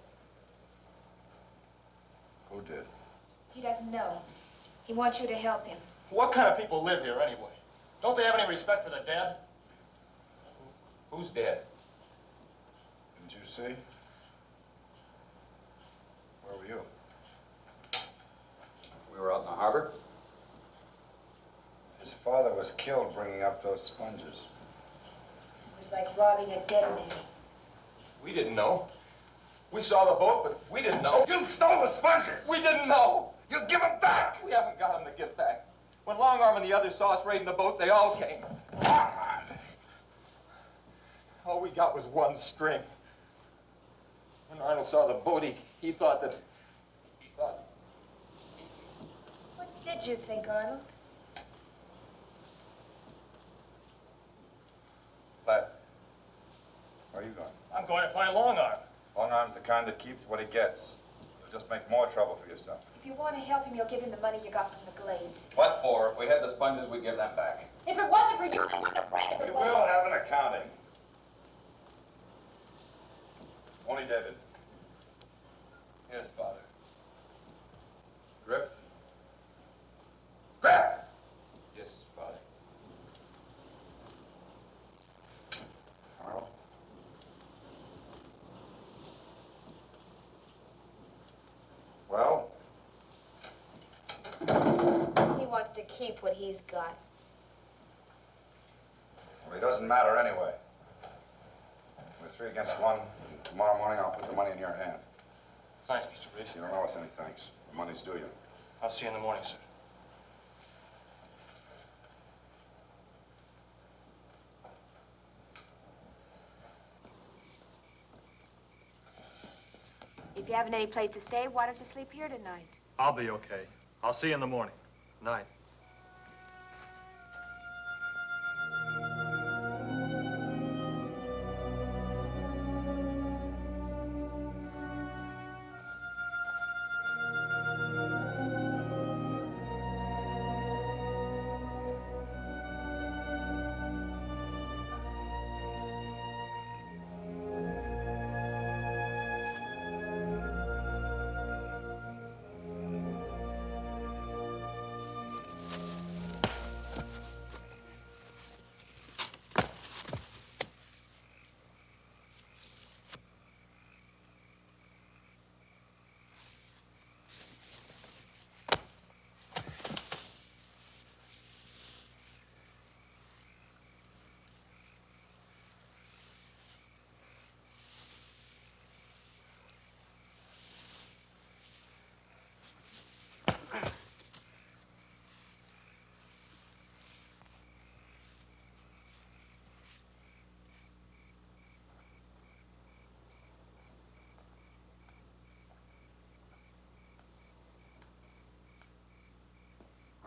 Who did? He doesn't know. He wants you to help him. What kind of people live here anyway? Don't they have any respect for the dead? Who's dead? Didn't you see? Where were you? We were out in the harbor. His father was killed bringing up those sponges. It was like robbing a dead man. We didn't know. We saw the boat, but we didn't know. You stole the sponges! We didn't know. You give them back! We haven't got them to give back. When Long Arm and the others saw us raiding the boat, they all came. All we got was one string. When Arnold saw the boat, he thought that... What did you think, Arnold? Lad, where are you going? I'm going to find Long Arm. Long Arm's the kind that keeps what he gets. You'll just make more trouble for yourself. If you want to help him, you'll give him the money you got from the Glades. What for? If we had the sponges, we'd give them back. If it wasn't for you, We will have an accounting. Only David. Yes, Father. Griff? Griff! Yes, Father. Arnold? Well? he wants to keep what he's got. Well, it doesn't matter anyway. We're 3 against 1. And tomorrow morning, I'll put the money in your hand. Thanks, Mr. Reese. You don't owe us any thanks. The money's due you. I'll see you in the morning, sir. If you haven't any place to stay, why don't you sleep here tonight? I'll be okay. I'll see you in the morning. Night.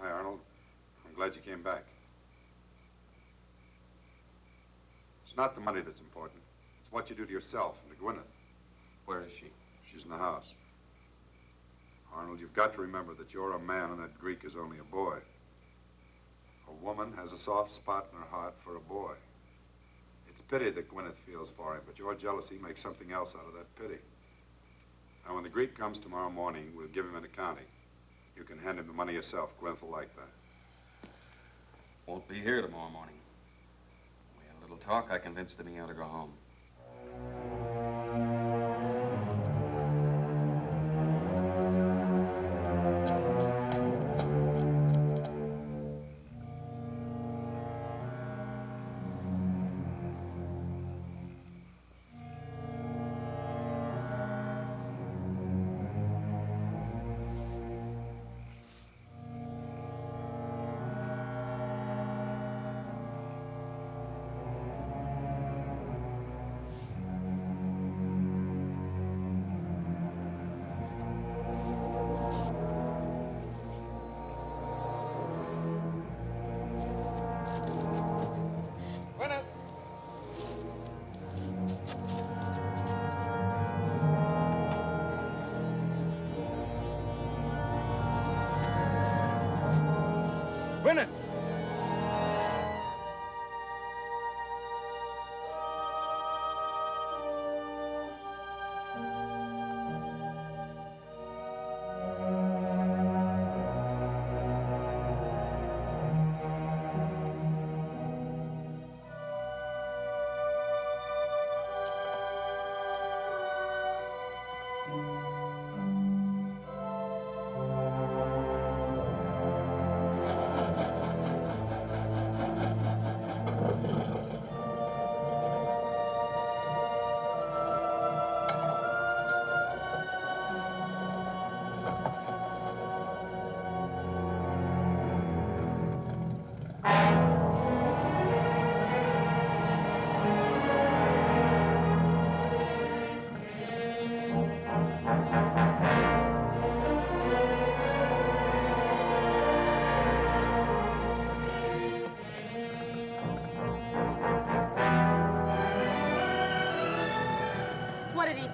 Hi, Arnold. I'm glad you came back. It's not the money that's important. It's what you do to yourself and to Gwyneth. Where is she? She's in the house. Arnold, you've got to remember that you're a man and that Greek is only a boy. A woman has a soft spot in her heart for a boy. It's pity that Gwyneth feels for him, but your jealousy makes something else out of that pity. Now, when the Greek comes tomorrow morning, we'll give him an accounting. You can hand him the money yourself. Gwyneth will like that. Won't be here tomorrow morning. We had a little talk. I convinced him he ought to go home. Gwyneth!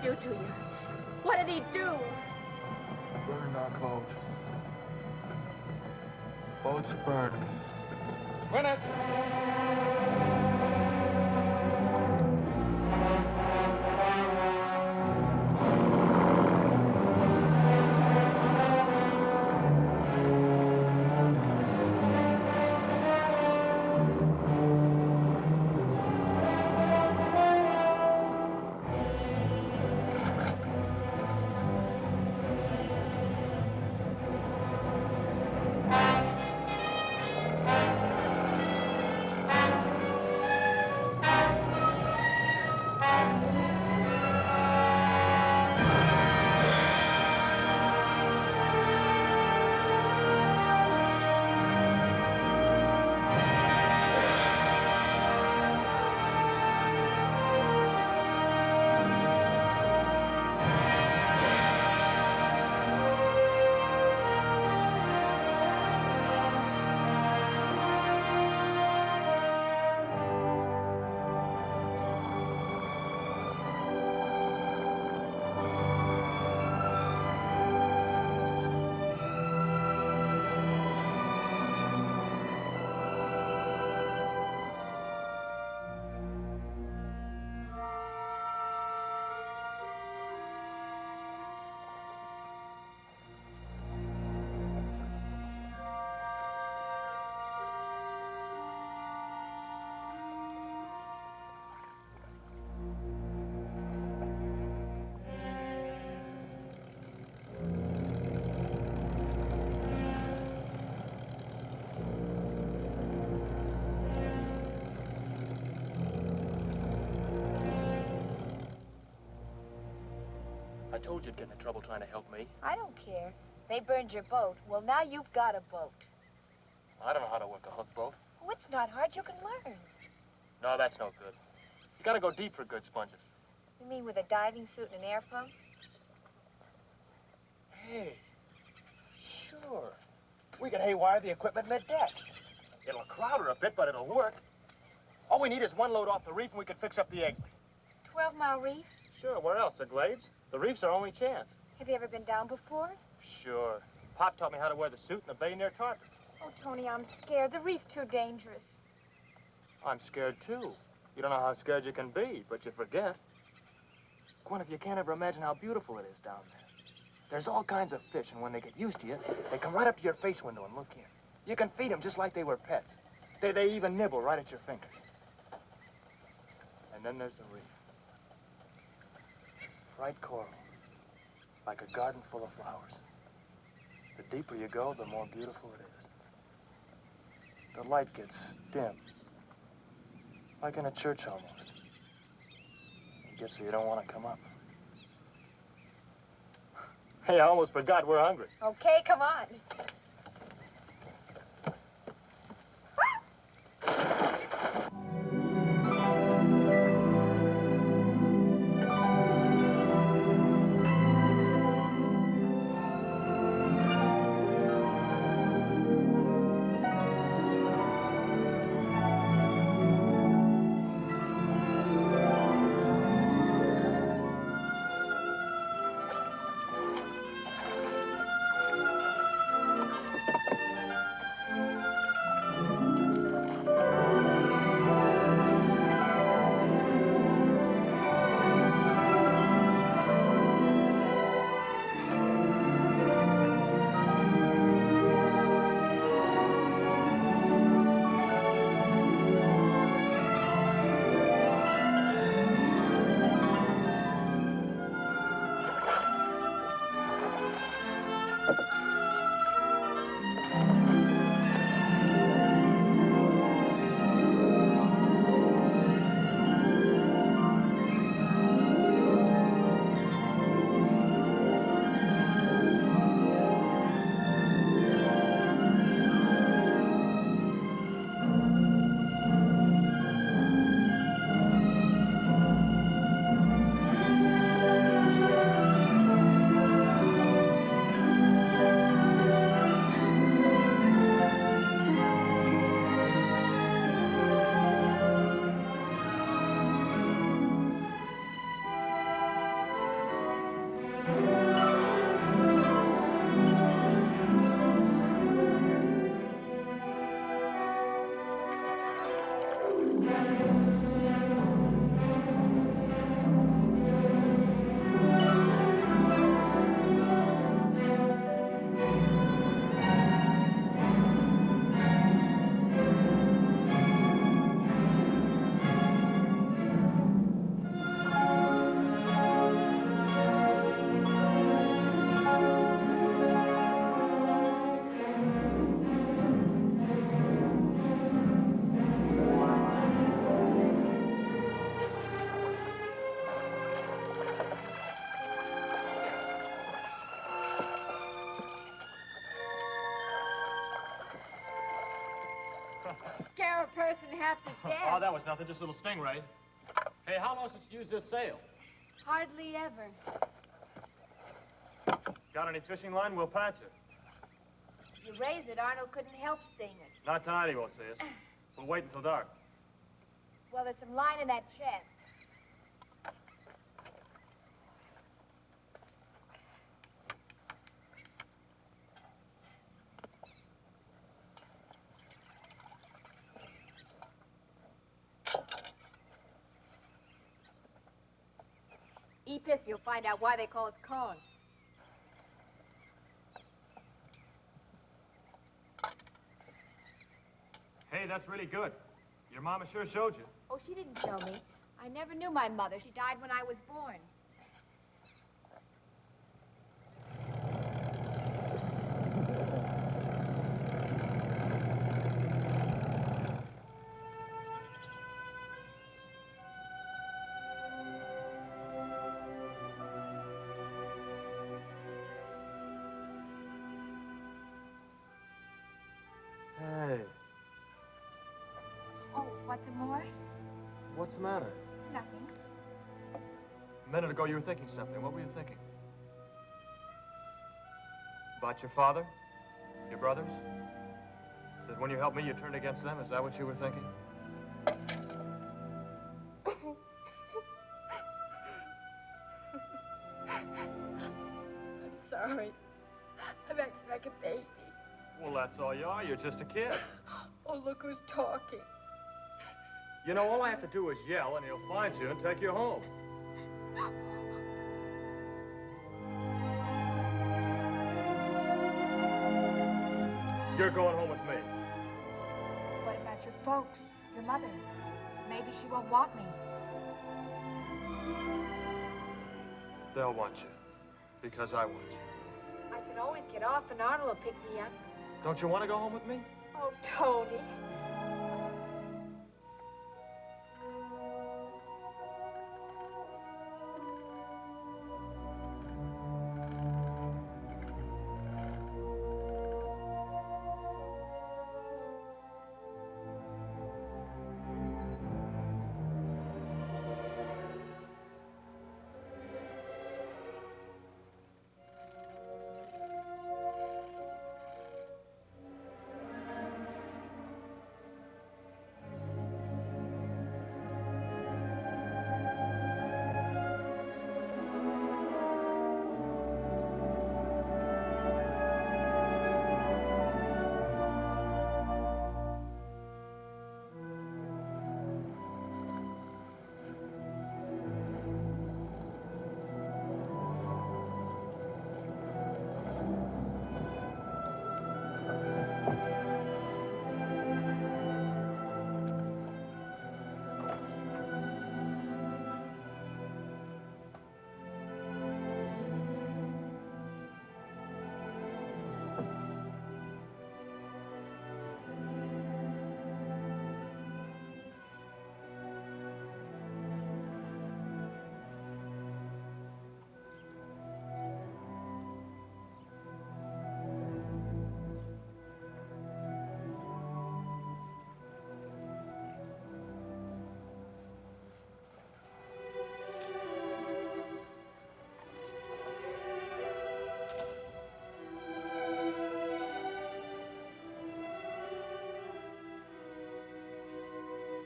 do to you? What did he do? Burned our boat. Boat's burned. Win it! I told you you'd get into trouble trying to help me. I don't care. They burned your boat. Well, now you've got a boat. I don't know how to work a hook boat. Oh, it's not hard. You can learn. No, that's no good. You gotta go deep for good sponges. You mean with a diving suit and an air pump? Hey, sure. We can haywire the equipment mid-deck. It'll crowd her a bit, but it'll work. All we need is one load off the reef and we can fix up the egg. 12-mile reef? Sure, where else? The Glades? The reef's our only chance. Have you ever been down before? Sure. Pop taught me how to wear the suit in the bay near Tarpon. Oh, Tony, I'm scared. The reef's too dangerous. I'm scared, too. You don't know how scared you can be, but you forget. Gwyneth, you can't ever imagine how beautiful it is down there. There's all kinds of fish, and when they get used to you, they come right up to your face window and look in. You can feed them just like they were pets. They even nibble right at your fingers. And then there's the reef. Bright coral, like a garden full of flowers. The deeper you go, the more beautiful it is. The light gets dim, like in a church almost. It gets so you don't want to come up. Hey, I almost forgot we're hungry. Okay, come on. scare a person half to death. Oh, that was nothing, just a little stingray. Hey, how long since you used this sail? Hardly ever. Got any fishing line? We'll patch it. If you raise it, Arnold couldn't help seeing it. Not tonight, he won't see us. We'll wait until dark. Well, there's some line in that chest. Eat this, you'll find out why they call it corn. Hey, that's really good. Your mama sure showed you. Oh, she didn't show me. I never knew my mother. She died when I was born. Hey, Oh, what's the more? what's the matter? Nothing. A minute ago, you were thinking something. What were you thinking? About your father? Your brothers? That when you helped me, you turned against them? Is that what you were thinking? I'm sorry. I'm acting like a baby. Well, that's all you are. You're just a kid. Oh, look who's talking. You know, all I have to do is yell, and he'll find you and take you home. You're going home with me. What about your folks? Your mother? Maybe she won't want me. They'll want you. Because I want you. I can always get off and Arnold will pick me up. Don't you want to go home with me? Oh, Tony.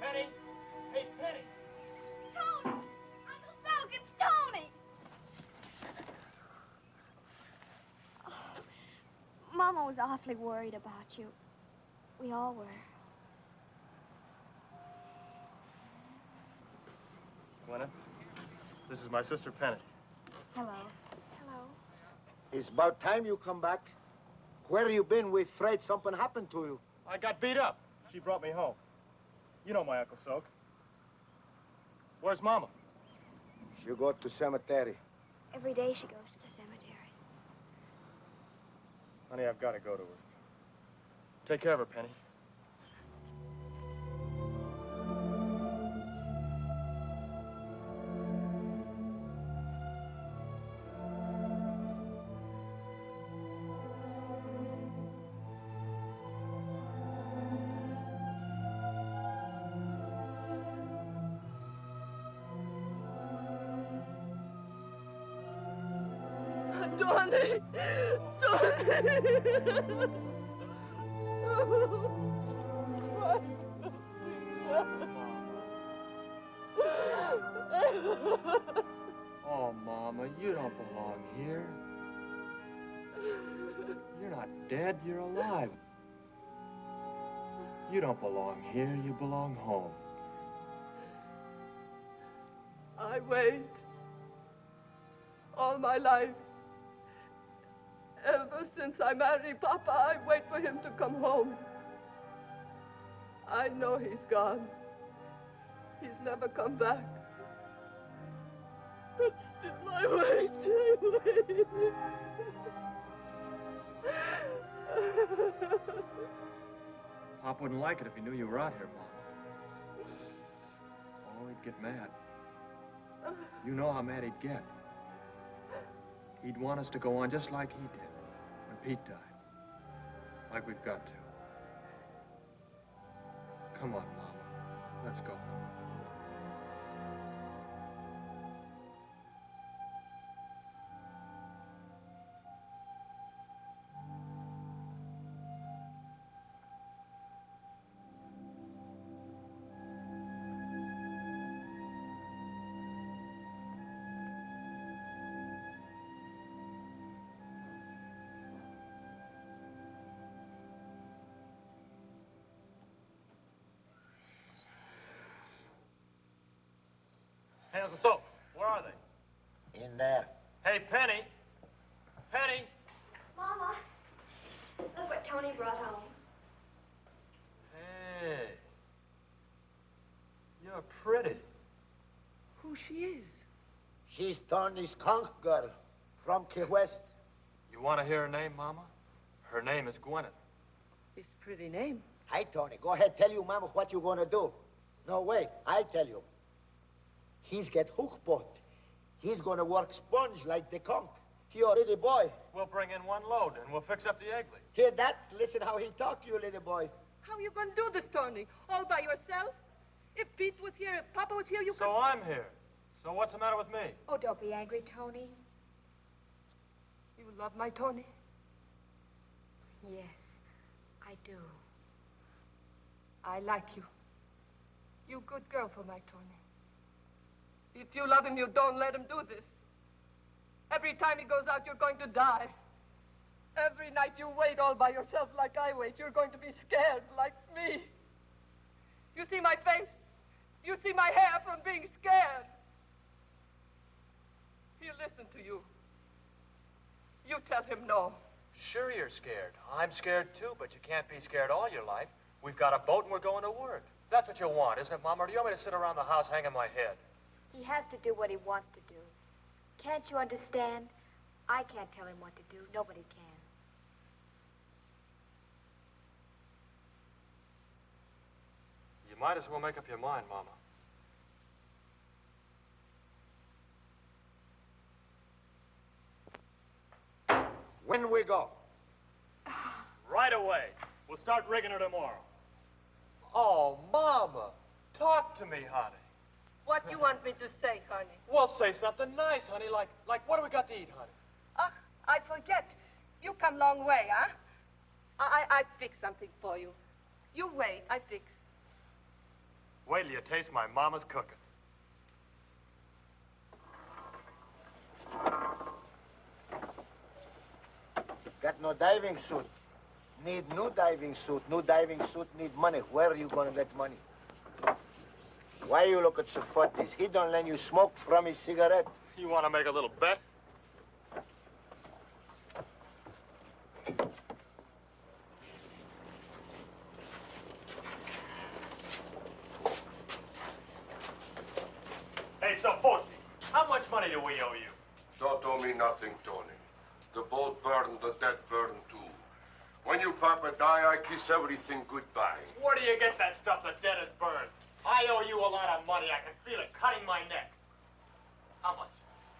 Penny! Hey, Penny! Tony! Uncle Silk, it's Tony! Mama was awfully worried about you. We all were. Gwenna, this is my sister Penny. Hello. Hello. It's about time you come back. Where you been? We're afraid something happened to you. I got beat up. She brought me home. You know my Uncle Soak. Where's Mama? She go to cemetery. Every day she goes to the cemetery. Honey, I've got to go to her. Take care of her, Penny. Tony! Oh, Mama, you don't belong here. You're not dead, you're alive. You don't belong here, you belong home. I wait all my life. Ever since I married Papa, I wait for him to come home. I know he's gone. He's never come back. But still, I wait. Pop wouldn't like it if he knew you were out here, Mom. Oh, he'd get mad. You know how mad he'd get. He'd want us to go on just like he did when Pete died. Like we've got to. Come on, Mama. Let's go. Hey, Uncle Soap, where are they? In there. Hey, Penny. Penny. Mama, look what Tony brought home. Hey. You're pretty. Who she is? She's Tony's conch girl from Key West. You want to hear her name, Mama? Her name is Gwyneth. It's a pretty name. Hi, Tony. Go ahead, tell you, Mama, what you gonna do. No, wait, I'll tell you. He's get hook boat. He's gonna work sponge like the conch. He already boy. We'll bring in one load and we'll fix up the egg leak. Hear that? Listen how he talk, you little boy. How are you going to do this, Tony? All by yourself? If Pete was here, if Papa was here, you could... So I'm here. So what's the matter with me? Oh, don't be angry, Tony. You love my Tony? Yes, I do. I like you. You good girl for my Tony. If you love him, you don't let him do this. Every time he goes out, you're going to die. Every night you wait all by yourself like I wait. You're going to be scared like me. You see my face? You see my hair from being scared. He'll listen to you. You tell him no. Sure you're scared. I'm scared too, but you can't be scared all your life. We've got a boat and we're going to work. That's what you want, isn't it, Mama? Or do you want me to sit around the house hanging my head? He has to do what he wants to do. Can't you understand? I can't tell him what to do. Nobody can. You might as well make up your mind, Mama. When we go? Right away. We'll start rigging her tomorrow. Oh, Mama. Talk to me, honey. What you want me to say, honey? Well, say something nice, honey. Like what do we got to eat, honey? Ah, I forget. You come long way, huh? I fix something for you. You wait, I fix. Wait till you taste my mama's cooking. Got no diving suit. Need new diving suit. New diving suit need money. Where are you gonna get money? Why you look at so funny? He don't let you smoke from his cigarette. You want to make a little bet? Hey, Saposi, how much money do we owe you? Don't owe me nothing, Tony. The boat burned, the dead burned too. When you papa die, I kiss everything goodbye. Where do you get that stuff the dead is burned? I owe you a lot of money. I can feel it cutting my neck. How much?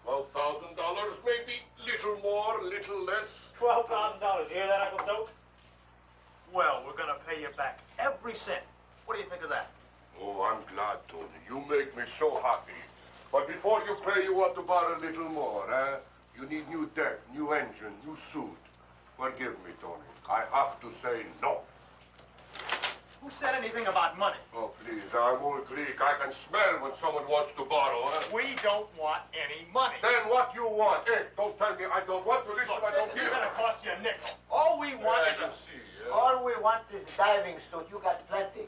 $12,000, maybe. Little more, little less. $12,000. You hear that, Uncle Soap? Well, we're going to pay you back every cent. What do you think of that? Oh, I'm glad, Tony. You make me so happy. But before you pay, you want to borrow a little more, eh? You need new deck, new engine, new suit. Forgive me, Tony. I have to say no. Who said anything about money? Oh, please, I'm old Greek. I can smell when someone wants to borrow, huh? We don't want any money. Then what you want? Hey, don't tell me I don't want to listen. Look, I don't this give. is gonna cost you a nickel. All we want is a... All we want is diving suit. You got plenty.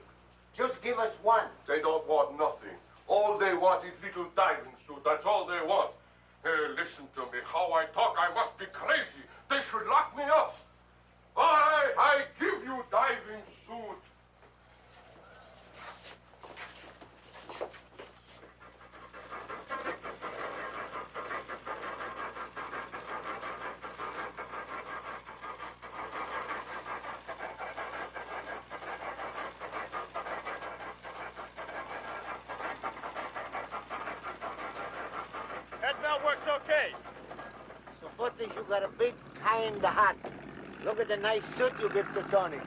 Just give us one. They don't want nothing. All they want is little diving suit. That's all they want. Hey, listen to me. How I talk, I must be crazy. They should lock me up. All right, I give you diving suit. That belt works okay. Suppose you got a big kind hat. Look at the nice suit you give to Tony.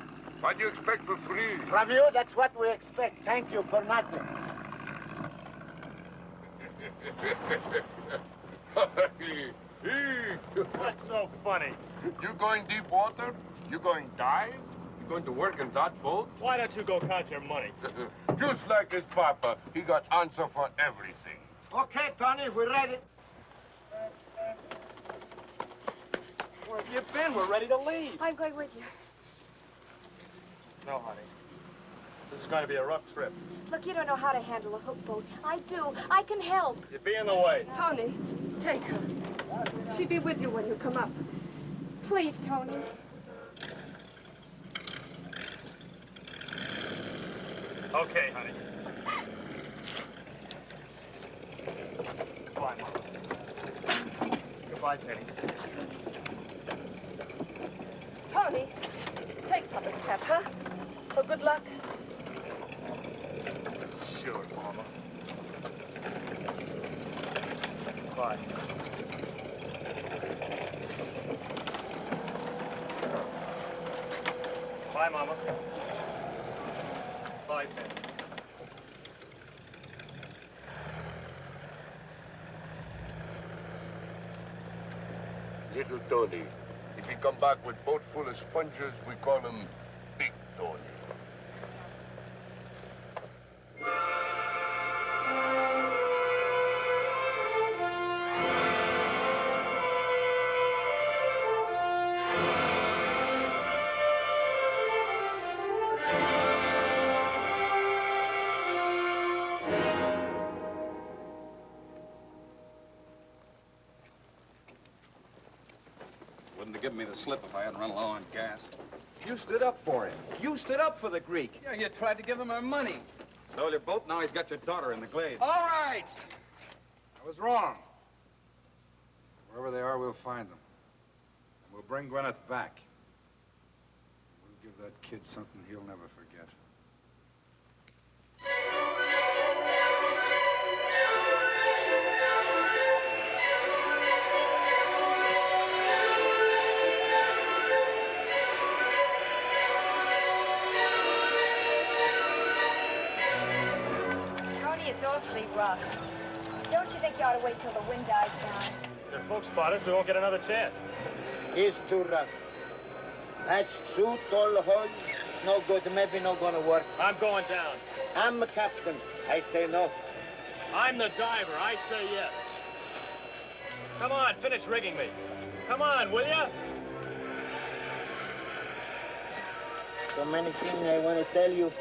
What do you expect for free? From you, that's what we expect. Thank you for nothing. What's so funny? You going deep water? You going dive? You going to work in that boat? Why don't you go count your money? Just like his papa, he got answer for everything. Okay, Tony, we're ready. Where have you been? We're ready to leave. I'm going with you. No, honey. This is going to be a rough trip. Look, you don't know how to handle a hook boat. I do. I can help. You'd be in the way. Tony, take her. She'll be with you when you come up. Please, Tony. Okay, honey. Goodbye, Mom. Goodbye, Penny. Tony, take Papa's cap, huh? For good luck. Sure, Mama. Bye. Bye, Mama. Bye, Penny. Little Tony. If he come back with boat full of sponges, we call him Big Tony. Wouldn't have given me the slip if I hadn't run low on gas. You stood up for him. You stood up for the Greek. Yeah, you tried to give him our money. Stole your boat, now he's got your daughter in the glades. All right. I was wrong. Wherever they are, we'll find them. And we'll bring Gwyneth back. We'll give that kid something he'll never forget. It's awfully rough. Don't you think you ought to wait till the wind dies down? If folks spot us, we won't get another chance. It's too rough. That suit, all the holes, no good. Maybe not gonna work. I'm going down. I'm the captain. I say no. I'm the diver. I say yes. Come on, finish rigging me. Come on, will ya? So many things I want to tell you.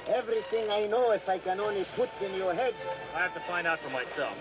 Everything I know, if I can only put in your head. I have to find out for myself.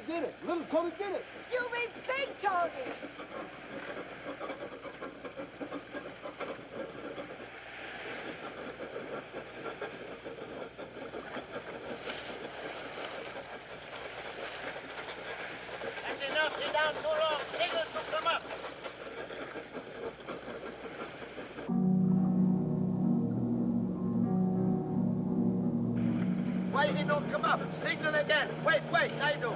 He did it. Little Tony did it. You mean Big Tony? That's enough. He down too long. Signal to come up. Why he don't come up? Signal again. Wait, I do.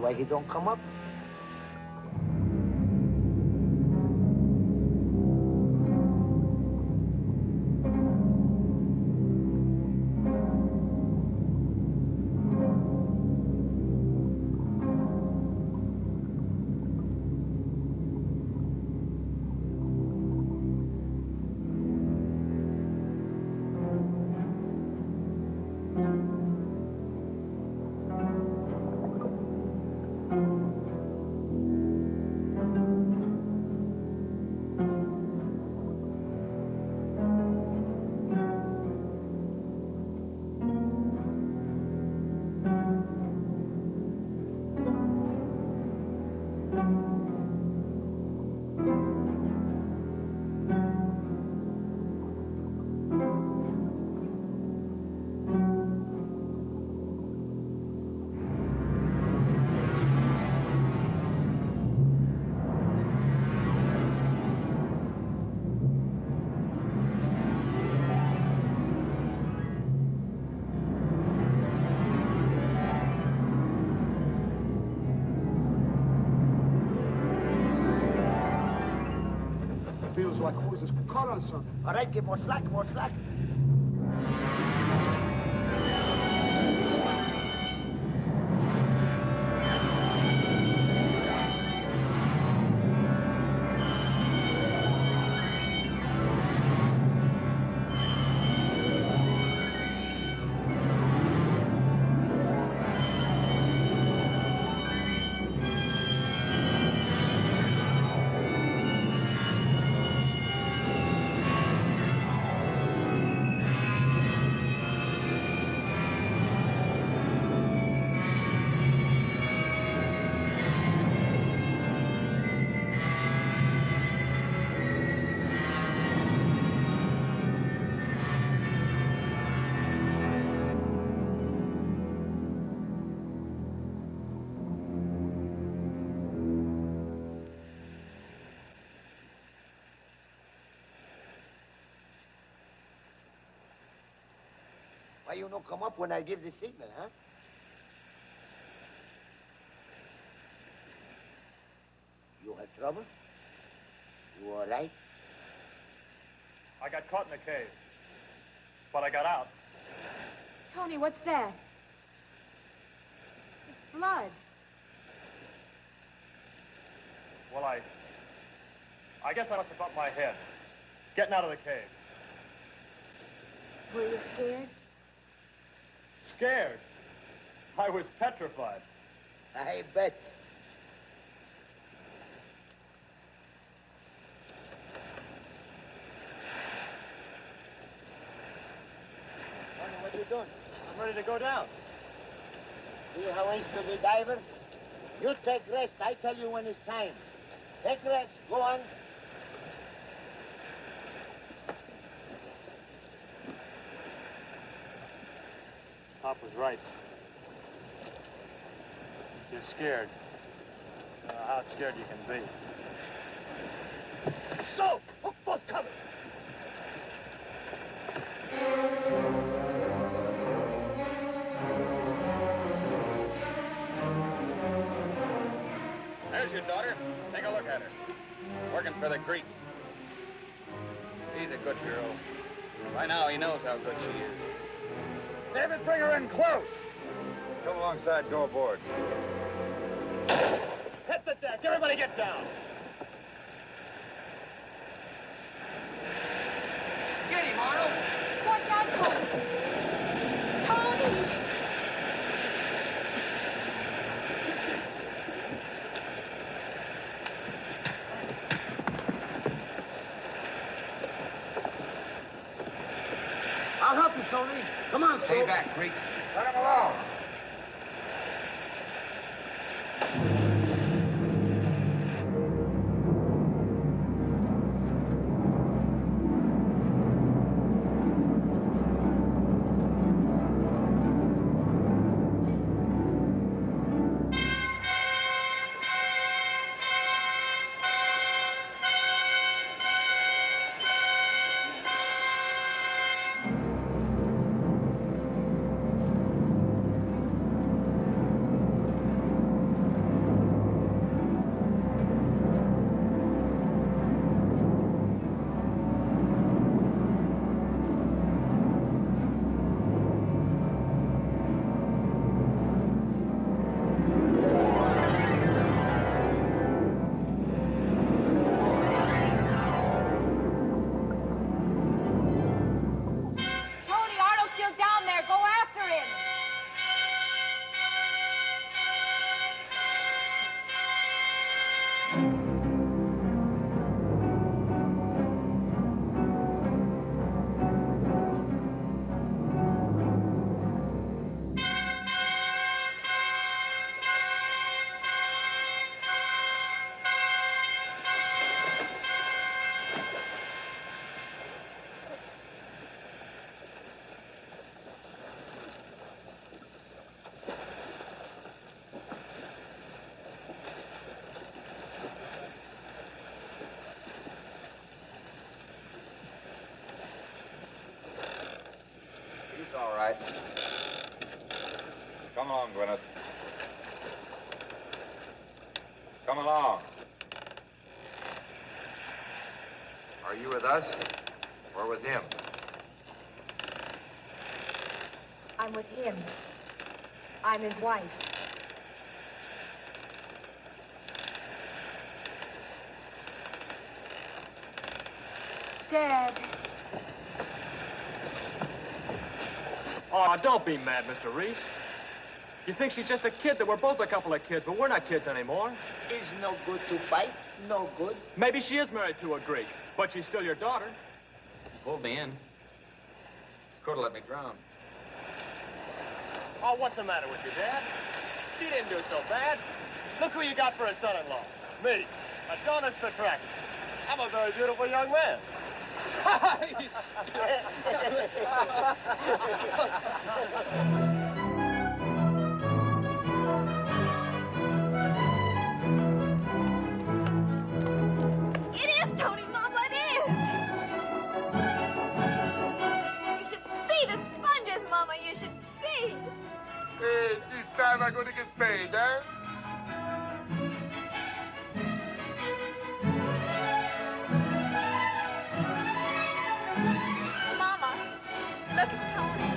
Why he don't come up? Feels like who's this caught on something. All right, get more slack. Why you don't come up when I give the signal, huh? You have trouble? You all right? I got caught in the cave, but I got out. Tony, what's that? It's blood. Well, I guess I must have bumped my head, getting out of the cave. Were you scared? Scared? I was petrified. I bet. What are you doing? I'm ready to go down. See how I used to be diver? You take rest. I tell you when it's time. Take rest. Go on. Pop was right. you're scared. How scared you can be. So, hook boat coming. There's your daughter. Take a look at her. Working for the Greek. She's a good girl. By now, he knows how good she is. David, bring her in close. Come alongside, go aboard. Hit the deck. Everybody get down. Get him, Arnold. Watch out, Tony. Tony! I'll help you, Tony. Come on, Stay Soap. back, Greek. Let him alone. All right. Come along, Gwyneth. Come along. Are you with us or with him? I'm with him. I'm his wife. Dad. Oh, don't be mad, Mr. Reese. You think she's just a kid, that we're both a couple of kids, but we're not kids anymore. It's no good to fight. No good. Maybe she is married to a Greek, but she's still your daughter. You pulled me in. Could have let me drown. Oh, what's the matter with you, Dad? She didn't do so bad. Look who you got for a son-in-law. Me, Adonis Petrakis. I'm a very beautiful young man. It is, Tony, Mama, it is. You should see the sponges, Mama, you should see. Hey, this time I'm gonna get paid, huh? Mama, look, it's Tony.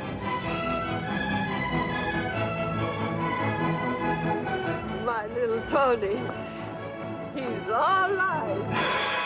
My little Tony. He's all right.